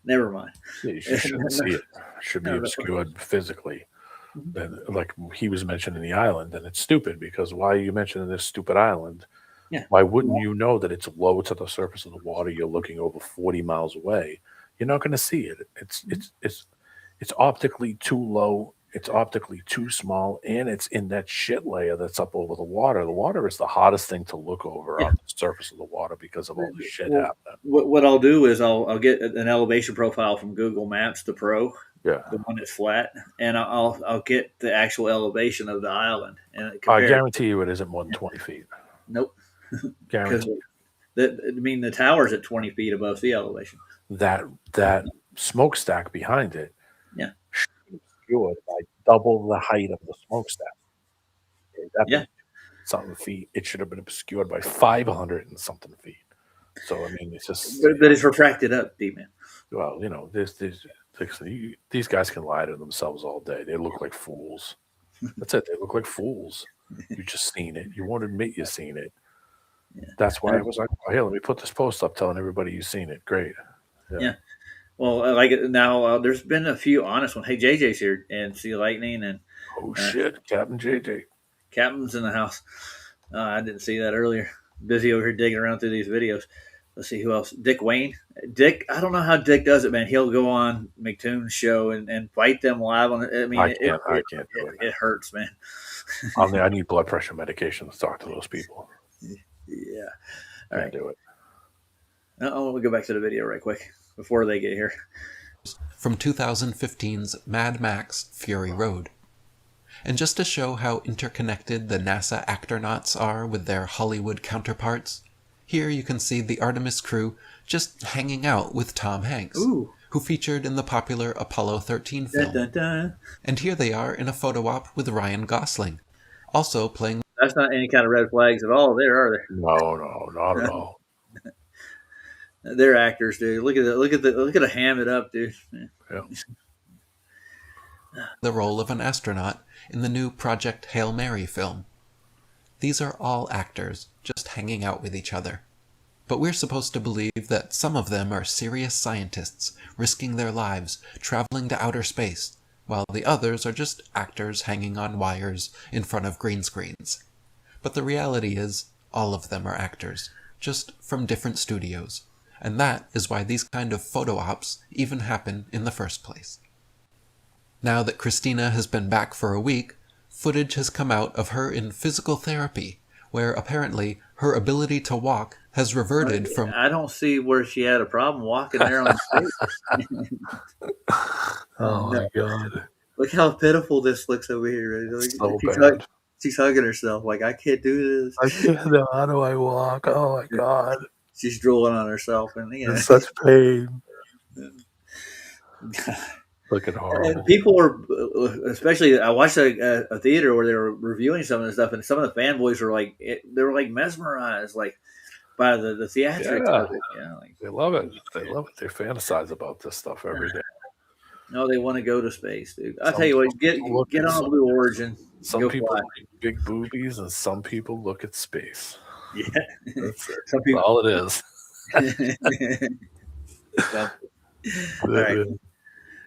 never mind. Yeah, you shouldn't see it. It should be obscured physically. And like he was mentioning the island, and it's stupid because why are you mentioning this stupid island? Yeah. Why wouldn't you know that it's low to the surface of the water? You're looking over 40 miles away. You're not going to see it. It's optically too low. It's optically too small, and it's in that shit layer that's up over the water. The water is the hottest thing to look over on the surface of the water because of all the shit happening. What I'll do is I'll get an elevation profile from Google Maps, the Pro, the one that's flat, and I'll get the actual elevation of the island. And I guarantee you, it isn't more than 20 feet. Nope. Guaranteed. The tower's at 20 feet above sea elevation. That smokestack behind it, obscured by double the height of the smokestack. That's something feet. It should have been obscured by 500 and something feet. So I mean, it's just. But it's refracted up, D-man. Well, these guys can lie to themselves all day. They look like fools. That's it. They look like fools. You just seen it. You won't admit you seen it. Yeah. That's why I was like, oh, here, let me put this post up telling everybody you've seen it. Great. Yeah. Well, I like it now. There's been a few honest ones. Hey, JJ's here and see lightning and shit, Captain JJ. Captain's in the house. I didn't see that earlier. Busy over here digging around through these videos. Let's see who else. Dick Wayne. Dick, I don't know how Dick does it, man. He'll go on McToon's show and fight them live on it. I mean, I can't do it. It hurts, man. I need blood pressure medication to talk to those people. Yeah. All right. Do it. We'll go back to the video right quick before they get here. From 2015's Mad Max Fury Road. And just to show how interconnected the NASA astronauts are with their Hollywood counterparts, here you can see the Artemis crew just hanging out with Tom Hanks, who featured in the popular Apollo 13 film. Dun, dun, dun. And here they are in a photo op with Ryan Gosling, also playing. That's not any kind of red flags at all there, are there? No, not at all. They're actors, dude. Look at the ham it up, dude. Yeah. The role of an astronaut in the new Project Hail Mary film. These are all actors, just hanging out with each other. But we're supposed to believe that some of them are serious scientists, risking their lives, traveling to outer space, while the others are just actors hanging on wires in front of green screens. But the reality is, all of them are actors, just from different studios. And that is why these kind of photo ops even happen in the first place. Now that Christina has been back for a week, footage has come out of her in physical therapy, where apparently her ability to walk has reverted from... I don't see where she had a problem walking there on stage. Oh my God. Look how pitiful this looks over here. Like, so bad. She's hugging herself like, I can't do this. I can't know. How do I walk? Oh my God. She's drooling on herself. And in such pain. Looking horrible. And people were, especially, I watched a theater where they were reviewing some of the stuff, and some of the fanboys were like, they were like mesmerized, like by the theatrics of it. Yeah, like, they love it. They love it. They fantasize about this stuff every day. No, they want to go to space, dude. I'll tell you what, get on Blue Origin. Some people like big boobies, and some people look at space. Yeah. That's it. Some That's people. all it is. All right.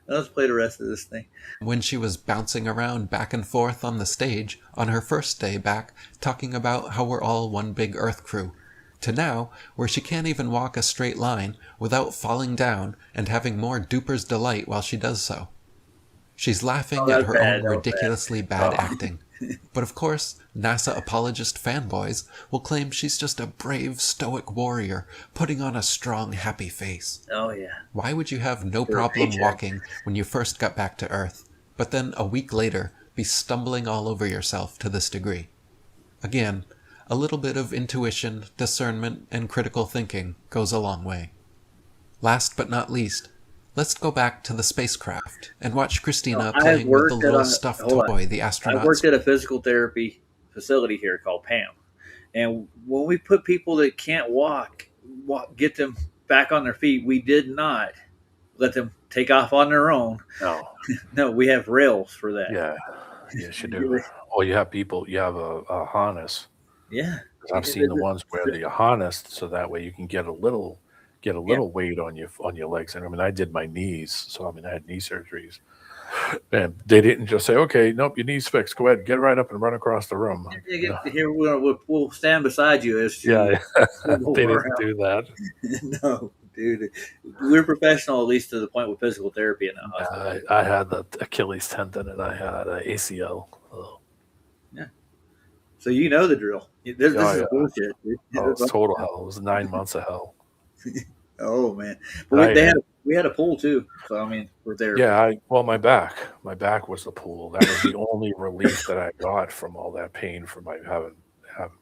Let's play the rest of this thing. When she was bouncing around back and forth on the stage on her first day back, talking about how we're all one big Earth crew, to now, where she can't even walk a straight line without falling down and having more duper's delight while she does so. She's laughing at her own ridiculously bad acting. But of course, NASA apologist fanboys will claim she's just a brave, stoic warrior putting on a strong, happy face. Oh, yeah. Why would you have no problem walking when you first got back to Earth, but then a week later be stumbling all over yourself to this degree? Again, a little bit of intuition, discernment, and critical thinking goes a long way. Last but not least, let's go back to the spacecraft and watch Christina playing with the little stuffed toy the astronauts. I worked at a physical therapy facility here called PAM. And when we put people that can't walk, get them back on their feet, we did not let them take off on their own. No. No, we have rails for that. Yeah. Yes, you do. Or you have a harness. Yeah. I've seen the ones where the harness, so that way you can get a little weight on your legs. And I mean, I did my knees, so I mean, I had knee surgeries, and they didn't just say, "Okay, nope, your knee's fixed. Go ahead, get right up and run across the room." Here we'll stand beside you as they didn't do that. No, dude, we're professional, at least to the point with physical therapy in the hospital. I had the Achilles tendon and I had an ACL. Oh. Yeah. So you know the drill. This is bullshit, dude. Oh, it's total hell. It was 9 months of hell. Oh man, but we had a pool too. So I mean, we're there. Yeah, my back was the pool. That was the only relief that I got from all that pain from my having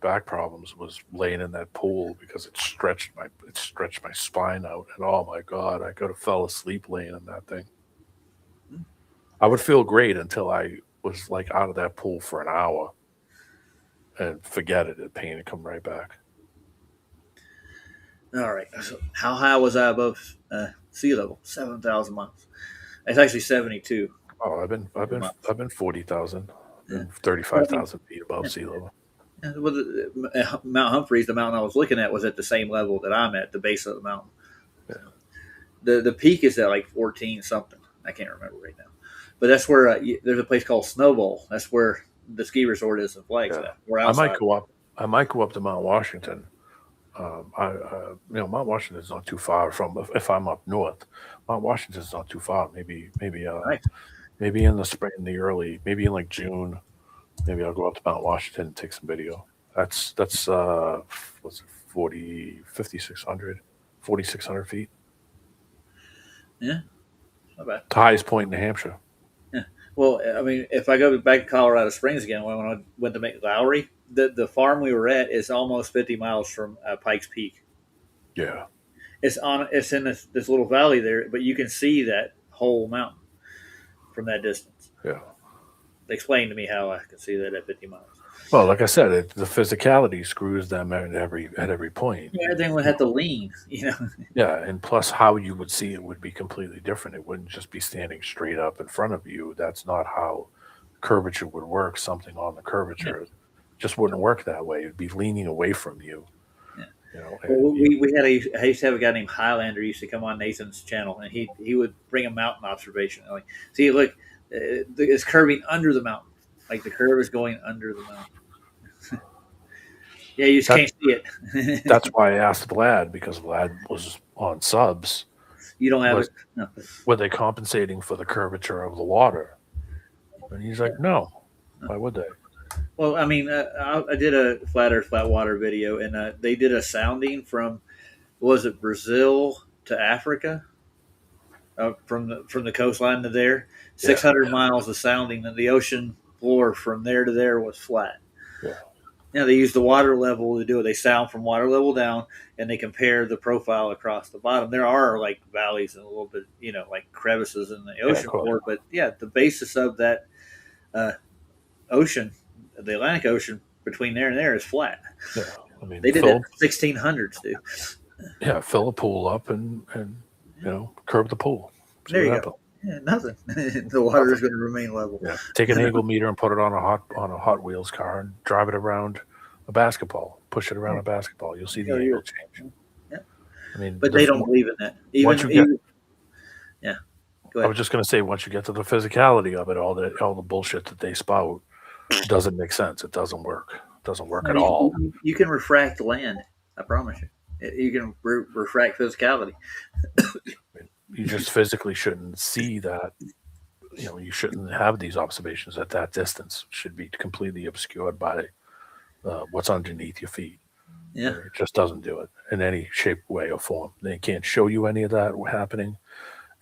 back problems, was laying in that pool, because it stretched my spine out, and oh my God, I could have fell asleep laying in that thing. I would feel great until I was like out of that pool for an hour, and forget it. The pain would come right back. All right. So how high was I above sea level? 7,000 miles. It's actually 72. Oh, I've been 40,000, 35,000 feet above sea level. Mount Humphreys, the mountain I was looking at, was at the same level that I'm at, the base of the mountain. Yeah. The peak is at like 14 something. I can't remember right now, but that's where there's a place called Snowball. That's where the ski resort is in Flagstaff. I might go up to Mount Washington. Mount Washington is not too far from, if I'm up north. Mount Washington is not too far. Maybe in the spring, maybe in like June. Maybe I'll go up to Mount Washington and take some video. That's what's it, 4,600 feet. Yeah, not bad. The highest point in New Hampshire. Yeah. Well, I mean, if I go back to Colorado Springs again, when I went to make Lowry, the farm we were at is almost 50 miles from Pikes Peak. Yeah. It's in this little valley there, but you can see that whole mountain from that distance. Yeah. They explained to me how I could see that at 50 miles. Well, like I said, the physicality screws them at every point. Yeah, everything would have to lean, Yeah, and plus how you would see it would be completely different. It wouldn't just be standing straight up in front of you. That's not how curvature would work. Something on the curvature just wouldn't work that way. It'd be leaning away from you. Yeah. I used to have a guy named Highlander used to come on Nathan's channel, and he would bring a mountain observation. Like, see, look, it's curving under the mountain. Like the curve is going under the mountain. Yeah, you just can't see it. That's why I asked Vlad, because Vlad was on subs. You don't have it. No. Were they compensating for the curvature of the water? And he's like, no. Why would they? Well, I mean, I did a flat earth, flat water video, and they did a sounding from, was it Brazil to Africa? From the coastline to there, 600 miles of sounding, and the ocean floor from there to there was flat. Yeah. Now they use the water level to do it. They sound from water level down, and they compare the profile across the bottom. There are like valleys and a little bit, like crevices in the ocean floor, but the basis of that ocean, the Atlantic Ocean, between there and there is flat. Yeah, I mean, they did that in the 1600s, dude. Yeah, fill a pool up and curve the pool. There you go. Yeah, nothing. The water is going to remain level. Yeah. Take an angle meter and put it on a Hot Wheels car and drive it around a basketball. Push it around a basketball. You'll see the Oh, angle change. Yeah. I mean, But they don't believe in that. Once you get, yeah. Go I ahead. was just going to say, once you get to the physicality of it, all the bullshit that they spout doesn't make sense. It doesn't work. It doesn't work at all. You can refract land. I promise you. You can refract physicality. You just physically shouldn't see that. You know, you shouldn't have these observations at that distance. It should be completely obscured by what's underneath your feet. Yeah. It just doesn't do it in any shape, way, or form. They can't show you any of that happening,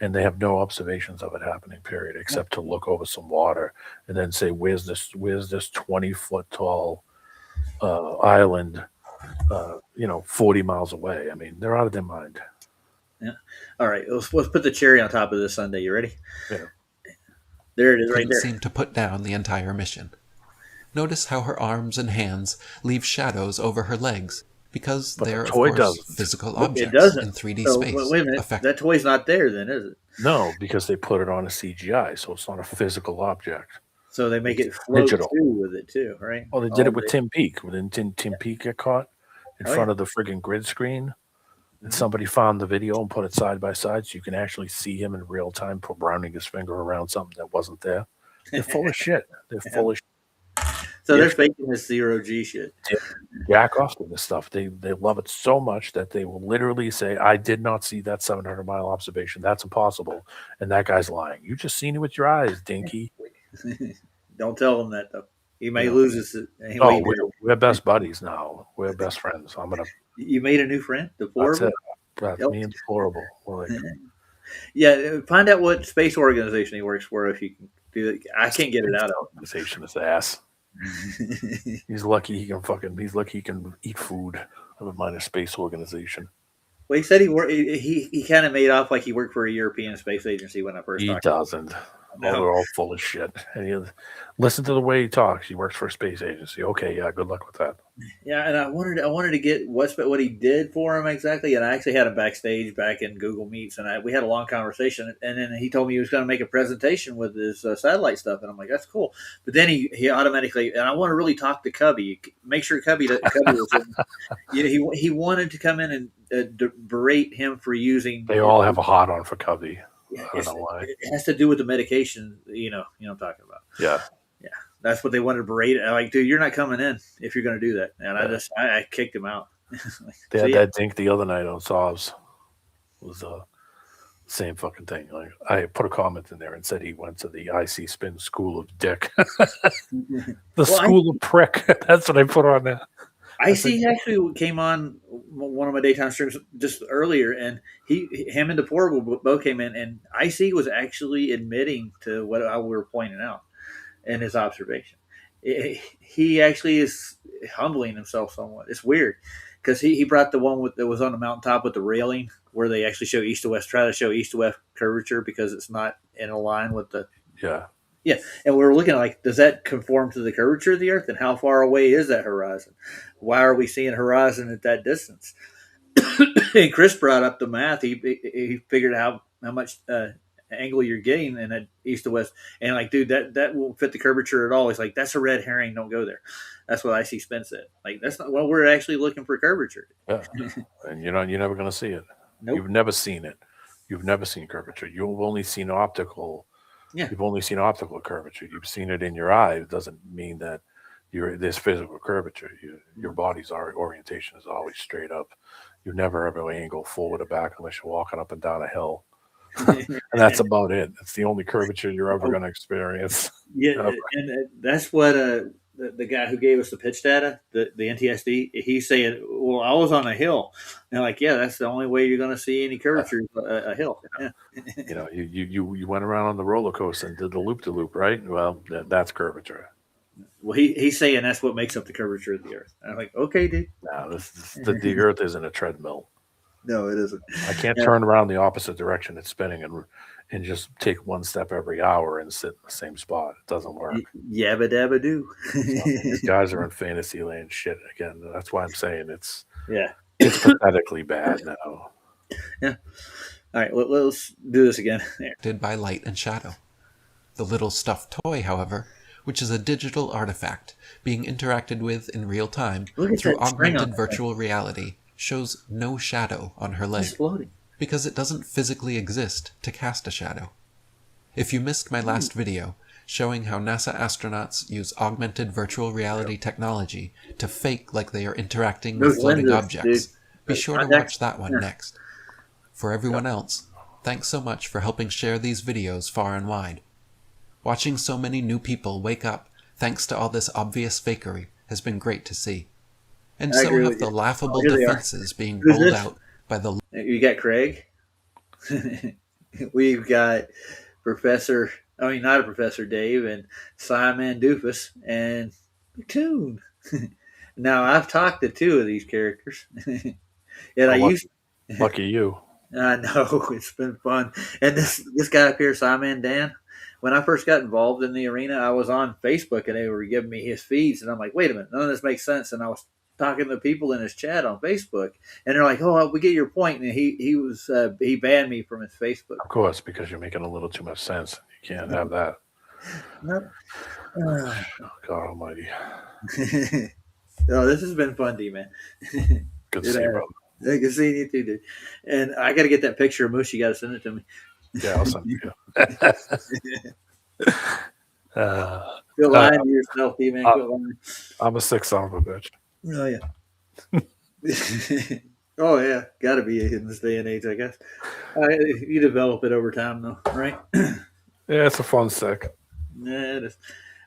and they have no observations of it happening, period, except to look over some water and then say, where's this 20-foot tall island, 40 miles away? I mean, they're out of their mind. Yeah. All right. Let's put the cherry on top of this Sunday. You ready? Yeah. There it is, right Couldn't there. seem to put down the entire mission. Notice how her arms and hands leave shadows over her legs, because they're, of course, physical objects in 3D space. Wait a minute. That toy's not there then, is it? No, because they put it on a CGI, so it's not a physical object. So they make it float digital through with it too, right? Oh, they did it with Tim Peake. Didn't Tim Peake get caught in front of the friggin' grid screen? And somebody found the video and put it side by side so you can actually see him in real time rounding his finger around something that wasn't there. They're full of shit. They're full of shit. So they're faking this zero-G shit. Jack off to this stuff. They love it so much that they will literally say, I did not see that 700-mile observation. That's impossible. And that guy's lying. You just seen it with your eyes, dinky. Don't tell him that, though. He may lose his... We're best buddies now. We're best friends. You made a new friend? Deplorable? That's me and Deplorable. Yeah, find out what space organization he works for if you can do it. I can't get it out of him. Organization is ass. He's lucky he can eat food. Never mind a space organization. Well, he said he kind of made off like he worked for a European space agency when I first talked. He doesn't. No. They're all full of shit. And listen to the way he talks. He works for a space agency. Okay, yeah, good luck with that. Yeah, and I wanted to get what he did for him exactly, and I actually had him backstage back in Google Meets, and we had a long conversation, and then he told me he was going to make a presentation with his satellite stuff, and I'm like, that's cool. But then he automatically, and I want to really talk to Cubby, make sure Cubby was in. He wanted to come in and berate him for using. They all have a hot on for Cubby. I don't know why. It has to do with the medication, you know what I'm talking about. Yeah. Yeah. That's what they wanted to berate. I'm like, dude, you're not coming in if you're going to do that. And I kicked him out. They had that dink the other night on Sobs. It was the same fucking thing. Like, I put a comment in there and said he went to the IC Spin School of Dick. School of Prick. That's what I put on there. IC actually came on one of my daytime streams just earlier, and him and Deplorable both came in, and IC was actually admitting to what we were pointing out in his observation. He actually is humbling himself somewhat. It's weird because he brought the one that was on the mountaintop with the railing where they actually show east to west, try to show east to west curvature because it's not in a line with the Yeah, and we were looking at like, does that conform to the curvature of the Earth, and how far away is that horizon? Why are we seeing horizon at that distance? And Chris brought up the math. He figured out how much angle you're getting in that east to west, and like, dude, that won't fit the curvature at all. He's like, that's a red herring. Don't go there. That's what IC Spin said. Like, that's not. Well, we're actually looking for curvature. Yeah, and you're never going to see it. Nope. You've never seen it. You've never seen curvature. You've only seen optical. Yeah. You've only seen optical curvature. You've seen it in your eye. It doesn't mean that there's physical curvature. Your body's orientation is always straight up. You never ever angle forward or back unless you're walking up and down a hill. And that's about it. It's the only curvature you're ever going to experience. Yeah, and that's what the guy who gave us the pitch data, the NTSD, he's saying, well, I was on a hill. And like, yeah, that's the only way you're going to see any curvature, a hill. Yeah. You went around on the roller coaster and did the loop-de-loop, right? Well, that's curvature. Well, he's saying that's what makes up the curvature of the Earth. And I'm like, okay, dude. No, the Earth isn't a treadmill. No, it isn't. I can't turn around the opposite direction it's spinning and just take one step every hour and sit in the same spot. It doesn't work. Yabba dabba do. These guys are in fantasy land shit again. That's why I'm saying it's pathetically bad now. Yeah. All right, let's do this again. Did by light and shadow. The little stuffed toy, however, which is a digital artifact being interacted with in real time Look at through that string on augmented that virtual reality, shows no shadow on her leg, It's floating. because it doesn't physically exist to cast a shadow. If you missed my last video showing how NASA astronauts use augmented virtual reality technology to fake like they are interacting with floating objects, be sure to watch that one next. For everyone else, thanks so much for helping share these videos far and wide. Watching so many new people wake up thanks to all this obvious fakery has been great to see. And so have the laughable defenses being rolled out by the... You got Craig. We've got not a Professor Dave, and Simon Doofus, and Coon. Now, I've talked to 2 of these characters. And lucky you. I know, it's been fun. And this guy up here, Simon Dan, when I first got involved in the arena, I was on Facebook, and they were giving me his feeds, and I'm like, wait a minute, none of this makes sense. And I was talking to people in his chat on Facebook, and they're like, "Oh, we get your point." And he banned me from his Facebook. Of course, because you're making a little too much sense. You can't have that. Oh, God Almighty! Oh, this has been fun, D-Man. Good to see you, brother. Good seeing you too, dude. And I got to get that picture of Moose. You got to send it to me. Yeah, I'll send it to you. Quit lying to yourself, D-Man. Quit lying. I'm a sick son of a bitch. Oh yeah. Oh yeah, got to be in this day and age, I guess. You develop it over time, though, right? Yeah, it's a fun sick. Yeah, it is.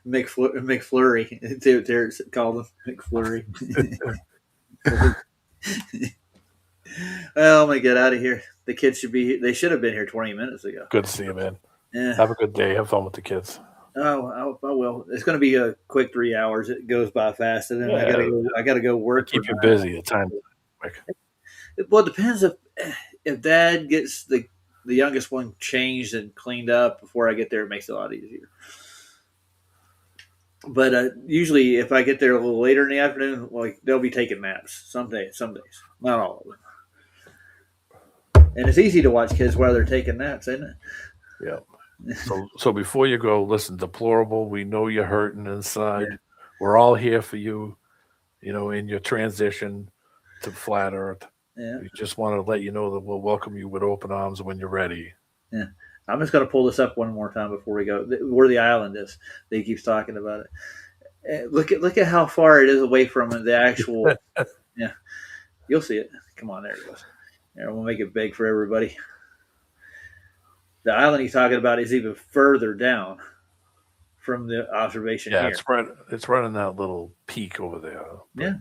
McFlurry. Terrence called him McFlurry. Well, I'm gonna get out of here. The kids they should have been here 20 minutes ago. Good to see you, man. Yeah. Have a good day. Have fun with the kids. Oh, I will. It's going to be a quick 3 hours. It goes by fast, and then I gotta go work. Keep you busy. The time quick. Well, it depends if Dad gets the youngest one changed and cleaned up before I get there. It makes it a lot easier. But usually, if I get there a little later in the afternoon, like they'll be taking naps. Some days, not all of them. And it's easy to watch kids while they're taking naps, isn't it? Yeah. So before you go, listen, Deplorable, we know you're hurting inside. Yeah. We're all here for you, in your transition to flat Earth. Yeah. We just want to let you know that we'll welcome you with open arms when you're ready. Yeah. I'm just going to pull this up one more time before we go. Where the island is. He keeps talking about it. Look at how far it is away from the actual. Yeah. You'll see it. Come on, there it goes. There, we'll make it big for everybody. The island he's talking about is even further down from the observation here. Yeah, it's right on that little peak over there. But. Yeah.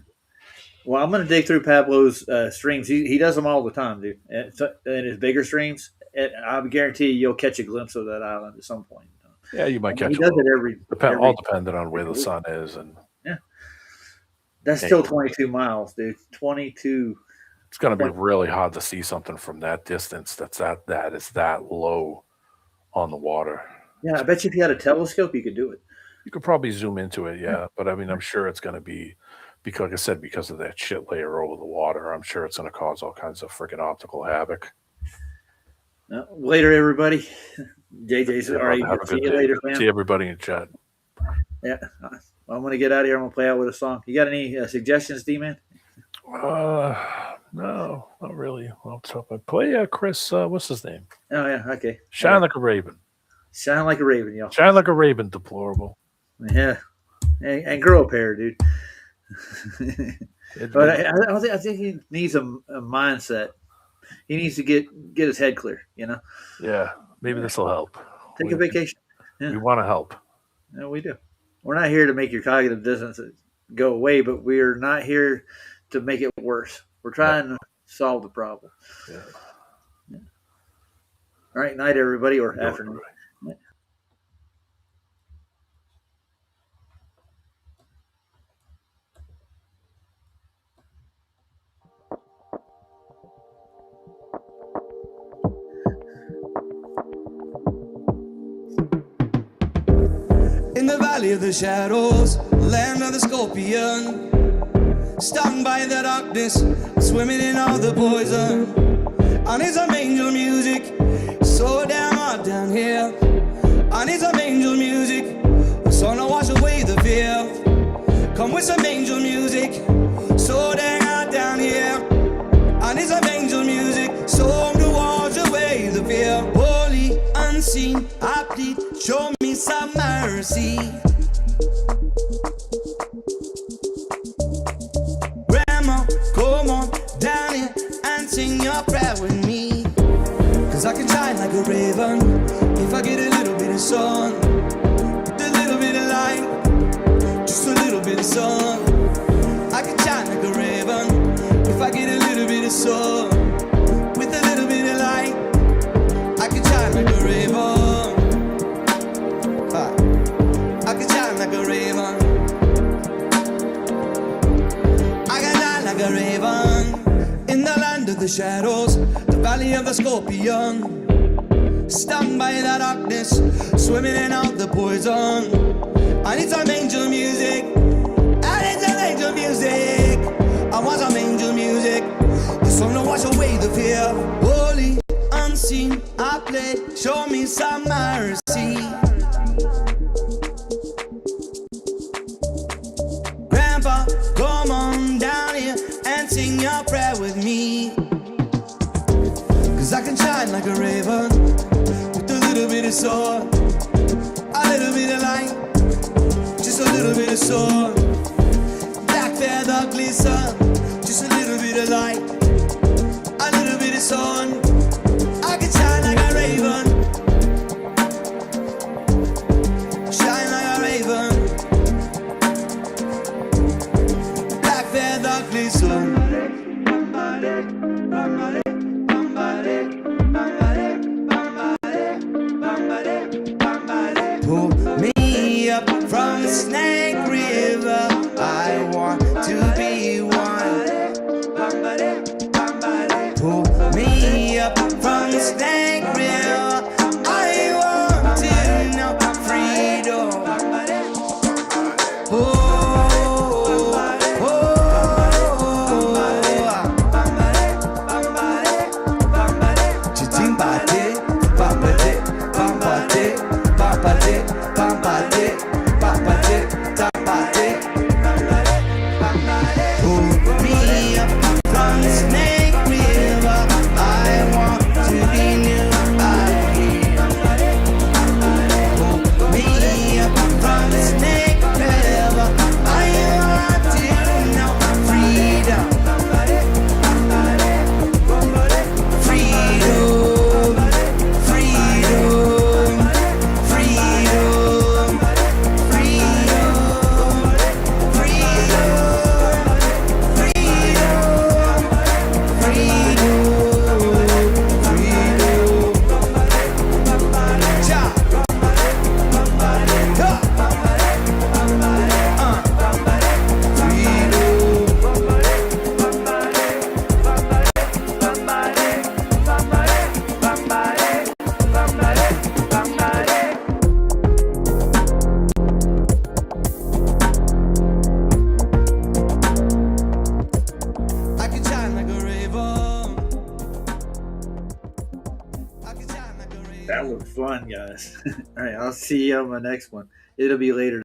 Well, I'm going to dig through Pablo's streams. He does them all the time, dude. And his bigger streams, and I guarantee you'll catch a glimpse of that island at some point. Yeah, you might catch he does it every all dependent on where the sun is. And yeah. That's still 22 miles, dude. 22. It's going to be really hard to see something from that distance that is that low on the water. Yeah, I bet you if you had a telescope, you could do it. You could probably zoom into it, yeah. But I mean, I'm sure it's going to be, because, like I said, because of that shit layer over the water, I'm sure it's going to cause all kinds of freaking optical havoc. Later, everybody. JJ's all right. See you later, fam. See everybody in chat. Yeah, I'm going to get out of here. I'm going to play out with a song. You got any suggestions, D-Man? No, not really. Well, play Chris, what's his name? Oh, yeah, okay. Shine Like a Raven. Shine Like a Raven, y'all. Shine Like a Raven, Deplorable. Yeah. And grow a pair, dude. But I think he needs a mindset. He needs to get his head clear, Yeah, maybe this will help. Take a vacation. Yeah. We want to help. Yeah, we do. We're not here to make your cognitive dissonance go away, but we're not here to make it worse. We're trying to solve the problem. Yeah. All right, night, everybody, or afternoon. Everybody. In the valley of the shadows, land of the scorpion, stung by the darkness, swimming in all the poison. I need some angel music, so damn hot down here. I need some angel music, so no wash fear. Come with some angel music, so dang out down here. I need some angel music, so to wash away the fear. Holy, unseen, I plead, show me some mercy. Grandma, come on down here and sing your prayer with me. Cause I can shine like a raven if I get a little bit of sun, a little bit of light, just a little bit of sun. I can shine like a raven if I get a little bit of sun, with a little bit of light. I can shine like a raven. I can shine like a raven. I can shine like a raven. In the land of the shadows, the valley of the scorpion. Stung by the darkness, swimming in out the poison. I need some angel music. I need some angel music. I want some angel music. The song to wash away the fear. Holy, unseen, I play. Show me some mercy. Grandpa, come on down here and sing your prayer with me. Cause I can shine like a raven with a little bit of soul, a little bit of light, just a little bit of soul. Black feather glisten, just a little bit of light, a little bit of sun. I can shine like a raven, shine like a raven. Black feather glisten. Pull me up from the Snake River. I want to be one. Pull me up from the Snake River. I want to know freedom. Oh, That was fun, guys. All right, I'll see you on my next one. It'll be later.